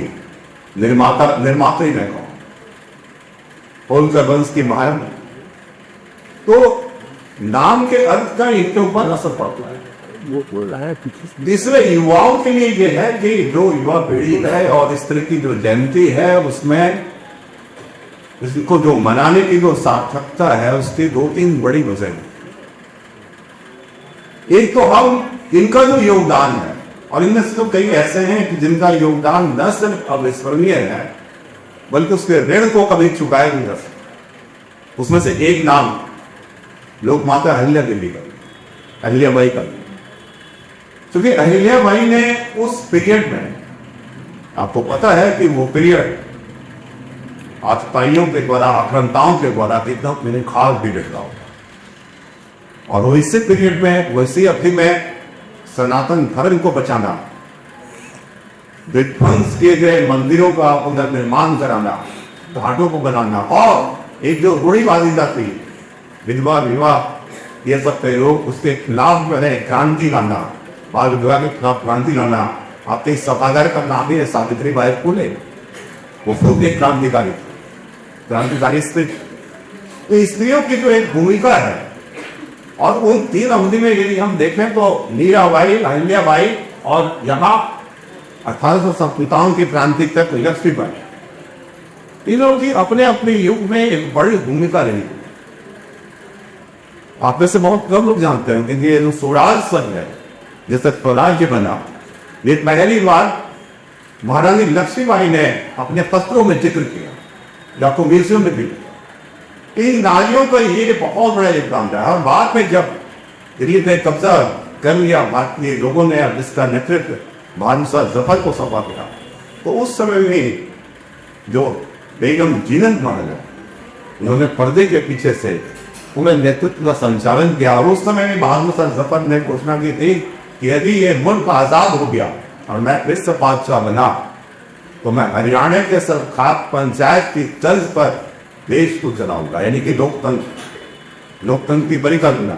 निर्माता ही मैं कहूँ, होलकर वंश की माया में, तो नाम के अर्थ का इनके ऊपर असर पड़ता है। इसलिए युवाओं के लिए यह है कि जो युवा पीढ़ी है और इस तरह की जो जयंती है उसमें इसको जो मनाने की जो सार्थकता है उसकी 2-3 बड़ी वजह है। एक तो हम इनका जो योगदान है, और इनमें से तो कई ऐसे हैं कि जिनका योगदान न सिर्फ अविस्मरणीय है बल्कि उसके ऋण को कभी चुकाया नहीं जा सकता। उसमें से एक नाम लोकमाता अहिल्या देवी का, अहिल्याबाई का, क्योंकि अहिल्याबाई ने उस पीरियड में, आपको पता है कि वो पीरियड आतताइयों के द्वारा, आक्रांताओं के द्वारा कितना मैंने खास भी देखा होगा, और वो इसी पीरियड में, वैसी अवधि में सनातन धर्म को बचाना, विध्वंस किए गए मंदिरों का पुनर्निर्माण कराना, घाटों को बनाना, और एक जो रूढ़िवादिता थी, विधवा विवाह, ये सब प्रयोग, उसके खिलाफ जो है क्रांति लाना, बाल विवाह के खिलाफ क्रांति लाना। आपके सभागार का नाम ही है सावित्रीबाई फुले, वो खुद एक क्रांतिकारी स्त्री। तो स्त्रियों की जो एक भूमिका है, और उन 3 अवधि में यदि हम देखें तो मीराबाई, अहिल्याबाई और यहाँ 1857 की क्रांति तक लक्ष्मीबाई, तीनों की अपने अपने युग में एक बड़ी भूमिका रही। आप में से बहुत कम लोग जानते हैं कि ये जो स्वराज संघ है, जैसे स्वराज्य बना, ये पहली बार महारानी लक्ष्मीबाई ने अपने पत्रों में जिक्र किया, आपको म्यूजियम में भी इन नारियों का ये बहुत बड़ा योगदान था। और बाद में जब दिल्ली ने कब्जा कर लिया, भारतीय लोगों ने जिसका नेतृत्व बादशाह जफर को सौंपा गया, तो उस समय में जो बेगम जीनत महल है, उन्होंने पर्दे के पीछे से उन्हें नेतृत्व का संचालन किया। और उस समय में बादशाह जफर ने घोषणा की थी कि यदि ये मुल्क आजाद हो गया और मैं विश्व बादशाह बना, तो मैं हरियाणा के सरकार पंचायत की तर्ज पर देश को चलाऊंगा, यानी कि लोकतंत्र की परिकल्पना।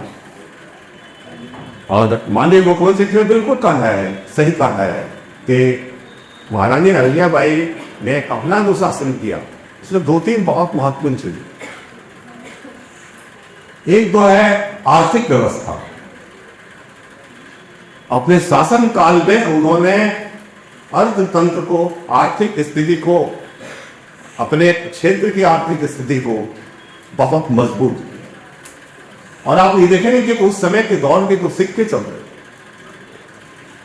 और माननीय मुख्यमंत्री जी ने बिल्कुल कहा है, सही कहा है कि महारानी अहिल्याबाई ने अपना अनुशासन किया। इसमें 2-3 बहुत महत्वपूर्ण चीज, एक तो है आर्थिक व्यवस्था। अपने शासन काल में उन्होंने अर्थतंत्र को, आर्थिक स्थिति को, अपने क्षेत्र की आर्थिक स्थिति को बहुत मजबूत किया। और आप ये देखेंगे कि उस समय के दौर के तो सिक्के चल रहे,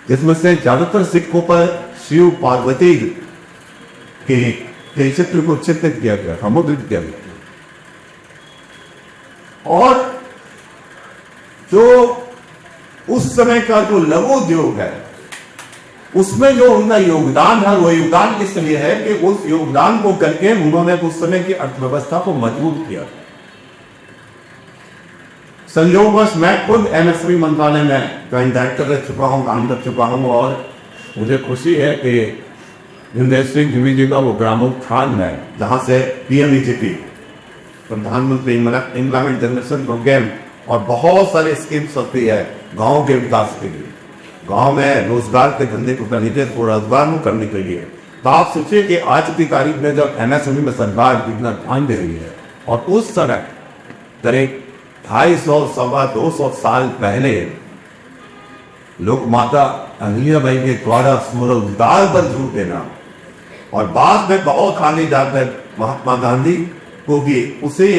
जिसमें से ज्यादातर सिक्कों पर शिव पार्वती के चित्र को चित्रित किया गया था, मुद्रित किया गया। और जो उस समय का जो लघु उद्योग है, उसमें जो उनका योगदान है, वो योगदान इस लिए है कि उस योगदान को करके उन्होंने उस समय की अर्थव्यवस्था को मजबूत किया। संयोगवश मैं खुद एमएसपी मंत्रालय में ज्वाइंट डायरेक्टर रह चुका हूँ, काम कर चुका हूँ। और मुझे खुशी है कि जिंदर सिंह जी जी का वो ग्रामोत्थान है, जहाँ से PMEGP, प्रधानमंत्री एम्प्लॉयमेंट जनरेशन प्रोग्राम, और बहुत सारे स्कीम्स होती है गाँव के विकास के लिए, गाँव में रोजगार के धंधे को रोजगार करने के लिए। तो आप सोचिए कि आज की तारीख में जब MSME में सरकार इतना ध्यान दे रही है, और उस समय करीब 250-200 साल पहले लोग माता अहिल्याबाई के द्वारा स्वरोजगार पर जोर देना, और बाद में बहुत आगे जाकर महात्मा गांधी को भी उसे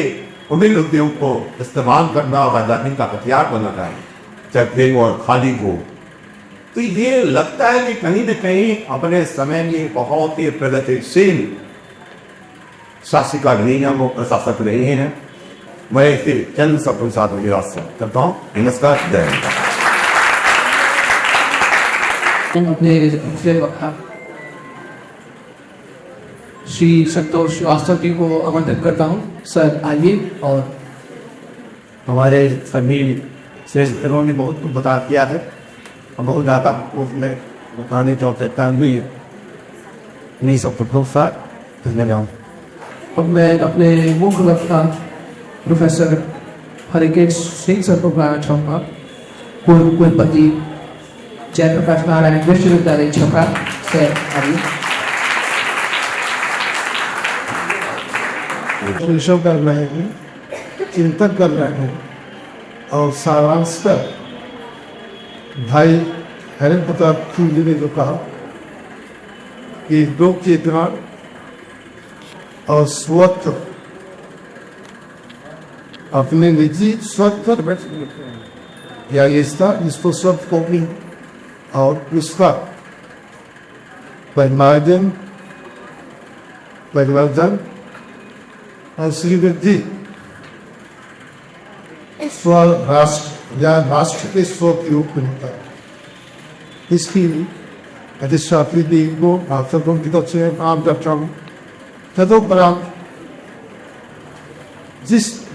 उन्हीं उद्योग को इस्तेमाल करना और आजादी का हथियार बनाना है, चक्के और खादी को। तो ये लगता है कि कहीं न कहीं अपने समय में बहुत ही प्रगतिशील शासिका नहीं है, वो प्रशासक नहीं है। मैं इसे चंद शब्दों के साथ करता हूँ। नमस्कार, जय हिंद। अपने पिछले वक्ता श्री संतोष श्रीवास्तव जी को आमंत्रित करता हूँ। सर आइए। और हमारे सभी श्रेष्ठों ने बहुत कुछ बता दिया है, और बहुत ज़्यादा उसमें बताने की आवश्यकता हुई है। नहीं सब कुछ साथ धन्यवाद। अब मैं अपने मुख्य वक्ता प्रोफेसर हरिकेश सिंह सर को बुलाना चाहूँगा, कुलपति जयप्रकाश नारायण विश्वविद्यालय छपरा से। विषय कर रहे हैं, चिंतन कर रहे हैं, और सारांश पर भाई हरिंद्र प्रताप सिंह जी ने जो कहा कि लोक चेतना और स्वत्व, अपने निजी स्वत्व या इसको स्वत्व कॉपी और उसका परिमार्जन, परिवर्धन और श्रीवृद्धि स्व राष्ट्र या राष्ट्र के स्व के रूप में होता है। इसकी अधिष्ठात्री दी को आप सबों की तरफ से काम करता हूँ। तदुपरांत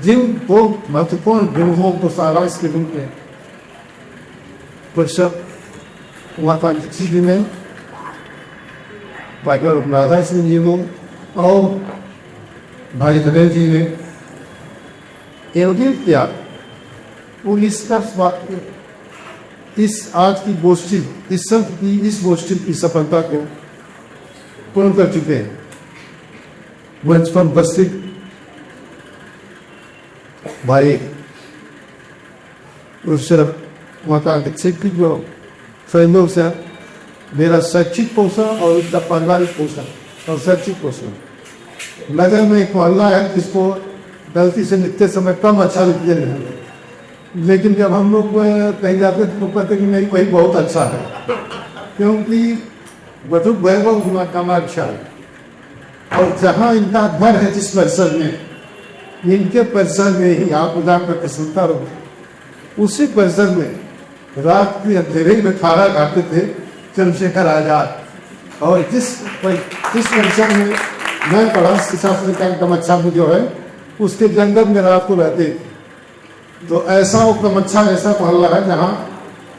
जिन दो महत्वपूर्ण ग्रहों को सारांश के रूप में माता जी ने, भाई राधा सिंह जी को और भाई धनेश जी ने एवं किया, वो इसका इस आज की गोष्ठी, इस गोष्ठी की सफलता को पूर्ण कर चुके हैं। बचपन बस्ती भाई प्रोफेसर माता दीक्षित की जो सहयोग से मेरा शैक्षिक पोषण और उसका पारिवारिक पोषण और शैक्षिक पोषण, नगर में एक मोहल्ला है जिसको गलती से लिखते समय कम अच्छा लिख दिया है, लेकिन जब हम लोग कहीं जाते तो कहते कि नहीं वही बहुत अच्छा है, क्योंकि वधु वैभव गुना कम अच्छा है। और जहाँ इनका घर है जिस परिसर में, इनके परिसर में ही आप उदाहरण करके सुनता रहो। उसी परिसर में रात के अंधेरे में खाना खाते थे चंद्रशेखर आजाद। और जिस परिसर में मैं पढ़ा शिक्षाशास्त्र का कमच्छा में जो है उसके जंगल में रात को रहते थे। तो ऐसा वो कमच्छा ऐसा मोहल्ला है जहाँ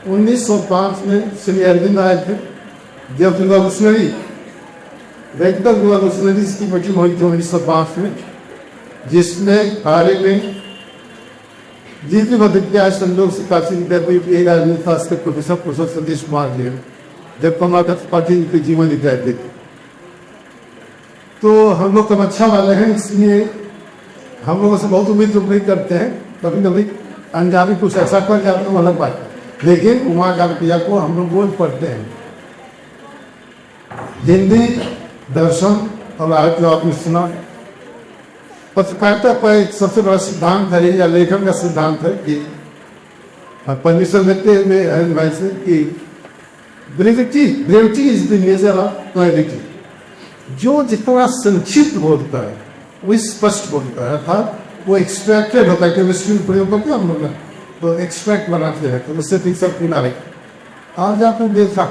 1905 में श्री अरविंद आए थे, जब रिवॉल्यूशनरी रेडिकल रिवॉल्यूशनरीज की मीटिंग हुई थी 1905 में, जिसमें कार्य में जिनकी मदद किया संयोग से काशी विद्यापीठ राजनीति शास्त्र प्रोफेसर सतीश कुमार जी, जब कमलापति पाटिल के जीवन लिख रहे थे। तो हम लोग कमच्छा वाले हैं, इसलिए हम लोगों से बहुत उम्मीद नहीं करते हैं। कभी कभी अनजाने कुछ ऐसा कर जाते हैं अलग बात, लेकिन उमा गारपिया को हम लोग रोज पढ़ते हैं। हिंदी दर्शन और आर्ट लॉ आपने सुना। पत्रकारिता का एक सबसे बड़ा सिद्धांत है या लेखन का सिद्धांत है कि परमिशन देते हुए कि brevity is the nature of clarity. जो जितना संक्षिप्त बोलता है वो स्पष्ट बोलता है, अर्थात वो एक्सट्रैक्टेड होता है। केमिस्ट्री में प्रयोग करते हम लोग तो एक्सट्रैक्ट बनाते हैं, तो उससे ठीक सब पीना नहीं। आज आपने देखा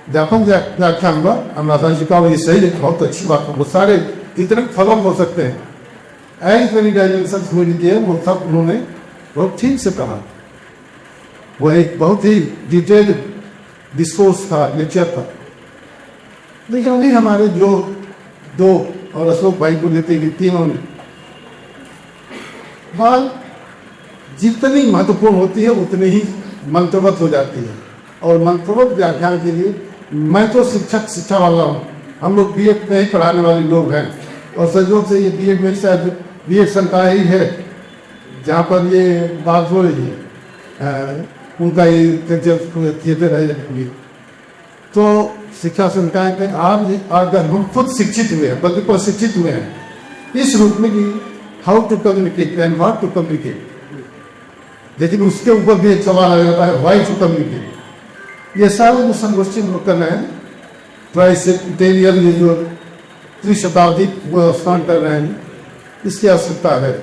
व्यापक व्याख्यान हुआ अनुराधा जी का, ये सही है, बहुत अच्छी बात है। वो सारे इतने फलम हो सकते हैं ऐसी डायमेंशन हुई है, वो सब उन्होंने बहुत ठीक से कहा। वो एक बहुत ही डिटेल डिस्कोर्स था, लेक्चर था। लेकिन अभी हमारे जो दो और अशोक भाई को लेते हुए तीनों ने बात जितनी महत्वपूर्ण होती है उतनी ही मंत्रवत हो जाती है। और मंत्रवत व्याख्यान के लिए मैं तो शिक्षा वाला हूँ, हम लोग बीएड में ही पढ़ाने वाले लोग हैं। और संयोग से ये बीएड में शायद बीएड संकाय ही है जहाँ पर ये बात हो रही है, उनका ये थिएटर है। तो शिक्षा संकाय में आप अगर हम खुद शिक्षित हुए हैं, बल्कि प्रशिक्षित हुए हैं इस रूप में कि how to communicate and what to communicate, लेकिन उसके ऊपर भी एक सवाल आ जाता है व्हाई टू कम्युनिकेट। ये सारे जो संगोष्ठी में कर रहे हैं जो त्रिशताब्दी स्थान कर रहे हैं, इसकी आवश्यकता है।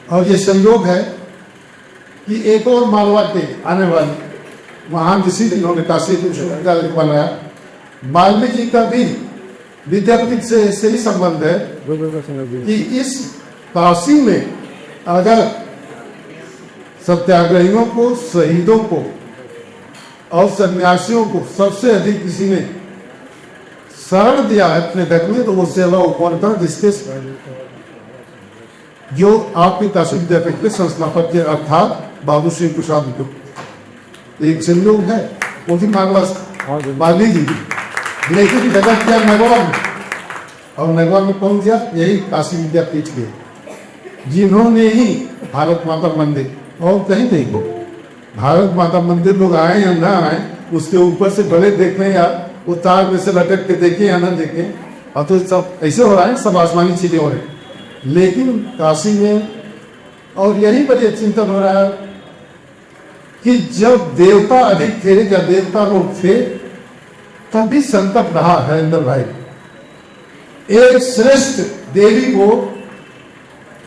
और ये संयोग है कि एक और मालवाटी आने वाली महान ऋषि जिन्होंने काशी विश्वविद्यालय बनाया, वाल्मीकि का भी विद्यापीठ से ऐसे ही संबंध है कि इस काशी में अगर सत्याग्रहियों को, शहीदों को और सन्यासियों को सबसे अधिक किसी ने शरण दिया है अपने घर में, तो वो सेवा उपवन था, जिसके जो आपके काशी विद्यापीठ के संस्थापक के अर्थात बाबू सिंह प्रसाद को एक संयोग है, वो भी मालवी जी लेकिन जगह किया नगवा में, और नगवा में कौन किया? यही काशी विद्यापीठ के, जिन्होंने ही भारत माता मंदिर और कहीं नहीं को भारत माता मंदिर लोग आए या ना आए, उसके ऊपर से बड़े देखने या उतार में से लटक के देखें या ना देखें, और तो सब ऐसे हो रहा है, सब आसमानी चीजें हो रही। लेकिन काशी में और यही बड़े चिंतन हो रहा है कि जब देवता अधिक थे या देवता लोग थे तभी संकट रहा है अंदर भाई। एक श्रेष्ठ देवी को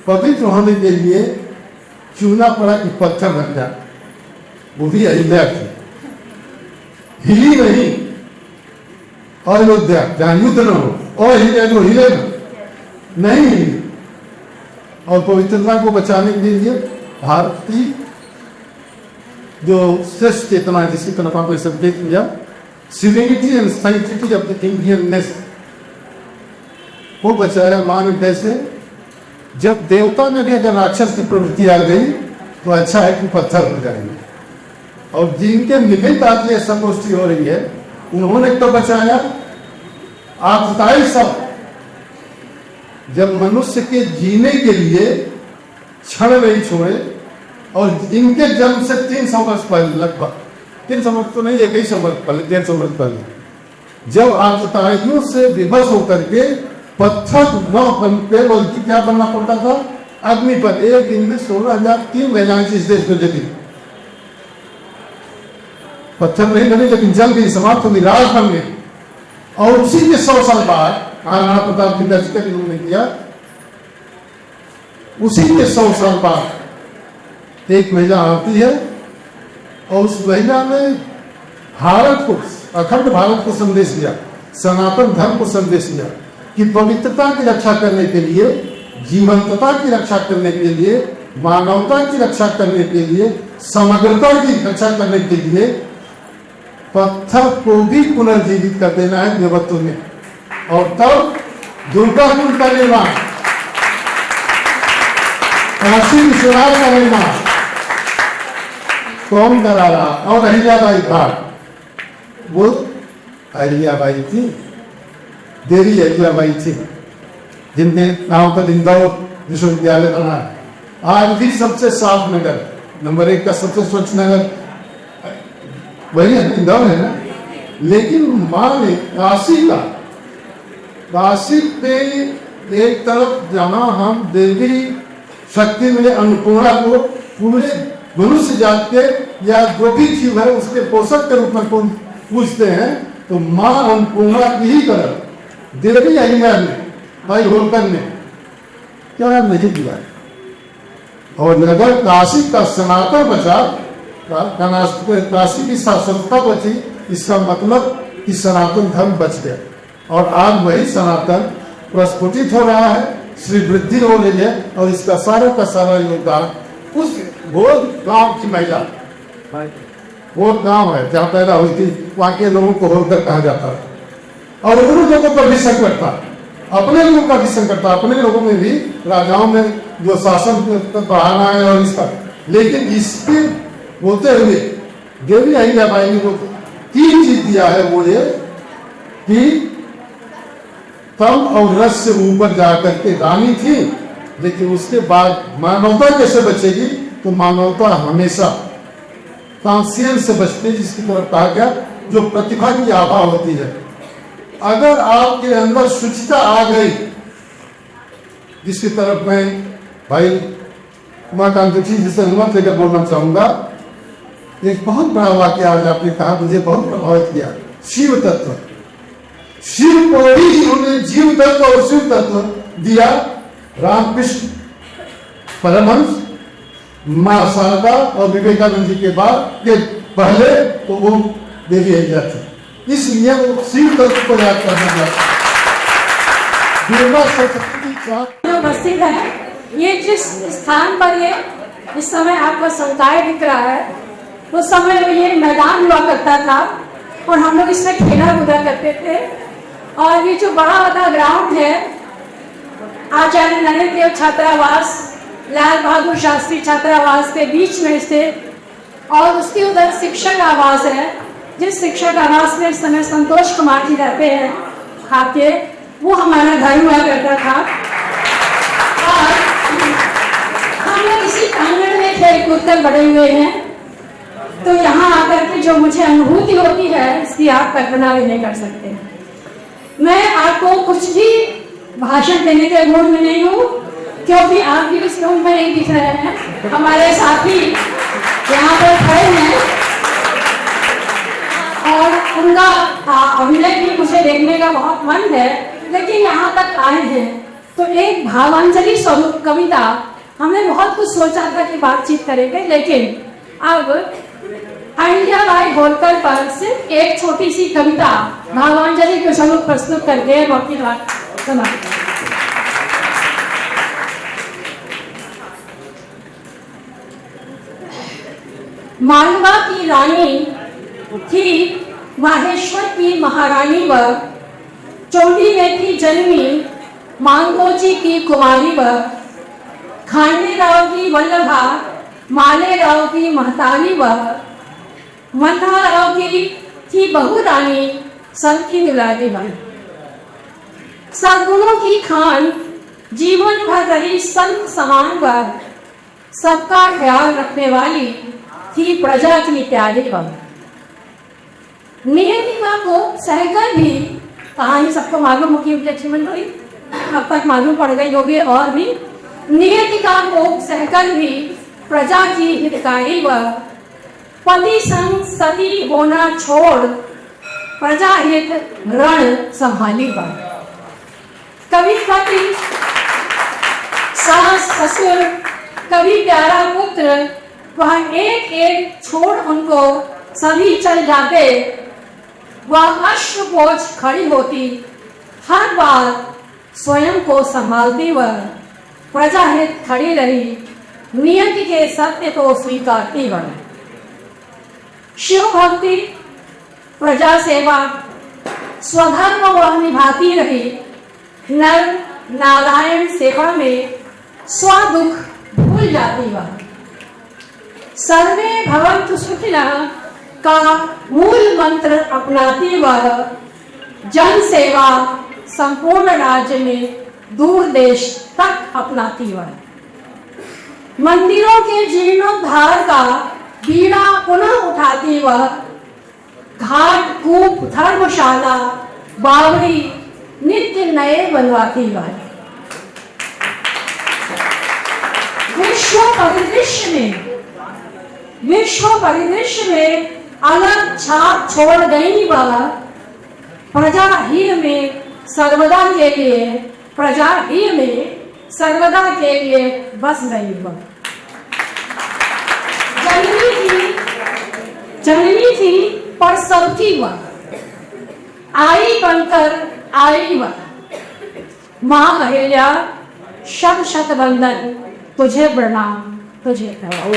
पवित्र होने के लिए चुना पड़ा कि पत्थर बन जाए, वो भी अयोध्या थी, हिली नहीं। अयोध्या जहां युद्ध न हो, और अयोध्या जो हिले नहीं, और पवित्रता को बचाने के लिए भारतीय जो श्रेष्ठ चेतना है, जिसकी कल्पना को संकेत किया, civility and scientific of the Indianness को बचाया। मान कैसे? जब देवता में भी अगर राक्षस की प्रवृत्ति आ गई तो अच्छा है कि पत्थर हो जाएंगे। और जिनके निमित्त आज ये संगोष्ठी हो रही है उन्होंने तो बचाया। आप बताइए सब, जब मनुष्य के जीने के लिए क्षण नहीं छोड़े, और इनके जन्म से 300 वर्ष पहले, लगभग 300 वर्ष तो नहीं, 1 वर्ष पहले, 150 वर्ष पहले, जब आतताइयों से विवश होकर के पत्थर न बनकर बल्कि क्या बनना पड़ता था? अग्नि पर। एक दिन में 16,003 महिलाएं इस देश में जली, पत्थर नहीं बने लेकिन जल गई, समाप्त हो गई, राज बन गई। और उसी के 100 साल बाद महाराणा प्रताप की दर्शक इन्होंने किया उसी के 100 साल बाद एक महिला आती है और उस महिला ने भारत को, अखंड भारत को संदेश दिया, सनातन धर्म को संदेश दिया कि पवित्रता की रक्षा करने के लिए, जीवंतता की रक्षा करने के लिए, मानवता की रक्षा करने के लिए, समग्रता की रक्षा करने के लिए पत्थर को भी पुनर्जीवित कर देना है देवत्व में। और तब दुर्गा कुंड का निर्माण, काशी विश्वनाथ का निर्माण कौन करा रहा? और अहिल्याबाई घाट, वो अहिल्याबाई थी, देवी अहिल्याबाई थी, जिनके नाम पर इंदौर विश्वविद्यालय बना है। आज भी सबसे साफ नगर, नंबर 1 का सबसे स्वच्छ नगर वही है, इंदौर है ना। लेकिन माँ ने काशी में एक तरफ जहां हम देवी शक्ति में अन्नपूर्णा को पूरे मनुष्य जात के या जो भी जीव है उसके पोषक के रूप में पूछते हैं, तो माँ अन्नपूर्णा की ही तरफ देवी अहिल्या ने, भाई होलकर ने क्या नहीं दिया। और नगर काशी का सनातन बचा, काशी की शासनता बची, इसका मतलब कि सनातन धर्म बच गया। और आज वही सनातन प्रस्फुटित हो रहा है, श्री वृद्धि हो रही है। और इसका का सारा योगदान उस गोद गांव की महिला, गोद गांव है जहाँ पैदा हुई थी, वहां के लोगों को होलकर कहा जाता है। और उन लोगों पर भी संकट था, अपने लोगों का भी संकट था, अपने लोगों में भी, राजाओं में जो शासन बढ़ाना है और इसका। लेकिन इसके बोलते हुए देवी अहिल्याबाई ने वो 3 चीज दिया है, वो ये कि तम और रस से ऊपर जाकर के रानी थी, लेकिन उसके बाद मानवता कैसे बचेगी? तो मानवता हमेशा कॉन्शियस से बचती, जिसकी तरफ कहा गया, जो प्रतिभा की आभा होती है। अगर आपके अंदर शुचिता आ गई, जिसकी तरफ मैं भाई उमाकांत जी जिसे अनुमति लेकर बोलना चाहूंगा, एक बहुत बड़ा वाक्य आज आपने कहा, मुझे बहुत प्रभावित किया। शिव तत्व, शिव को ही उन्होंने जीव तत्व और शिव तत्व दिया। रामकृष्ण परमहंस, मां शारदा और विवेकानंद जी के बाद के पहले तो वो देवी अहिल्या थी, इसलिए वो शिव तत्व को याद करना चाहता। दुर्गा सरस्वती जो प्रसिद्ध है, ये जिस स्थान पर ये इस समय आपको संकाय दिख रहा है, उस समय में ये मैदान हुआ करता था और हम लोग इसमें खेला कूदा करते थे। और ये जो बड़ा वाला ग्राउंड है, आचार्य नरेंद्र देव छात्रावास, लाल बहादुर शास्त्री छात्रावास के बीच में स्थित, और उसके उधर शिक्षक आवास है, जिस शिक्षक आवास में इस समय संतोष कुमार जी रहते हैं आपके, वो हमारा घर हुआ करता था। और हम लोग इसी प्रांगण में खेल कूद कर बड़े हुए हैं। तो यहाँ आकर के जो मुझे अनुभूति होती है, इसकी आप कल्पना भी नहीं कर सकते। मैं आपको कुछ भी भाषण देने के मूड में नहीं हूँ, क्योंकि आप भी इस रूम में नहीं दिख रहे हैं, हमारे साथी यहाँ पर खड़े हैं और उनका अभिनय भी मुझे देखने का बहुत मन है। लेकिन यहाँ तक आए हैं तो एक भावांजलि स्वरूप कविता, हमने बहुत कुछ सोचा था कि बातचीत करेंगे, लेकिन अब अहिल्याबाई होलकर पर सिर्फ एक छोटी सी कविता भावांजलि के स्वरूप प्रस्तुत करके बाकी बात समाप्त। मालवा की रानी थी माहेश्वर की महारानी व चोटी में थी जन्मी मांगोजी की कुमारी व खांडे राव की वल्लभा माले राव की महतारी व मन्ना राव की थी बहु रानी सबकी दुलारी बन। सद्गुणों की खान जीवन भर रही संत समान व सबका ख्याल रखने वाली थी प्रजा की प्यारी व नियतिका को सहकर भी, कहानी सबको मालूम होगी लक्ष्मण भाई, अब तक मालूम पड़ गई होगी। और भी नियतिका को सहकर भी प्रजा की हितकारी व पति संग सती होना छोड़ प्रजा हित रण संभाली व कवि पति सास ससुर कभी प्यारा पुत्र वह एक एक छोड़ उनको सभी चल जाते, वह अश्रुपोष खड़ी होती, हर बार स्वयं को संभालती, वह प्रजाहित खड़ी रही, नियति के सत्य को स्वीकारती वह। शिव भक्ति, प्रजा सेवा, स्वधर्म वह निभाती रही, नर नारायण सेवा में स्वदुख भूल जाती वह। सर्वे भवन्तु सुखिनः का मूल मंत्र अपनाती वह, जन सेवा संपूर्ण राज्य में दूर देश तक अपनाती वह। मंदिरों के जीर्णोद्धार का बीड़ा पुनः उठाती वह, घाट कूप धर्मशाला बावड़ी नित्य नए बनवाती वह। विश्व परिदृश्य में अलग छाप छोड़ गई वह, प्रजा हित में सर्वदा के लिए, प्रजा हित में सर्वदा के लिए बस गई वह। जननी थी पर सब थी वह, आई बनकर आई वह। माँ अहिल्या शत शत वंदन, तुझे प्रणाम, तुझे प्रणाम।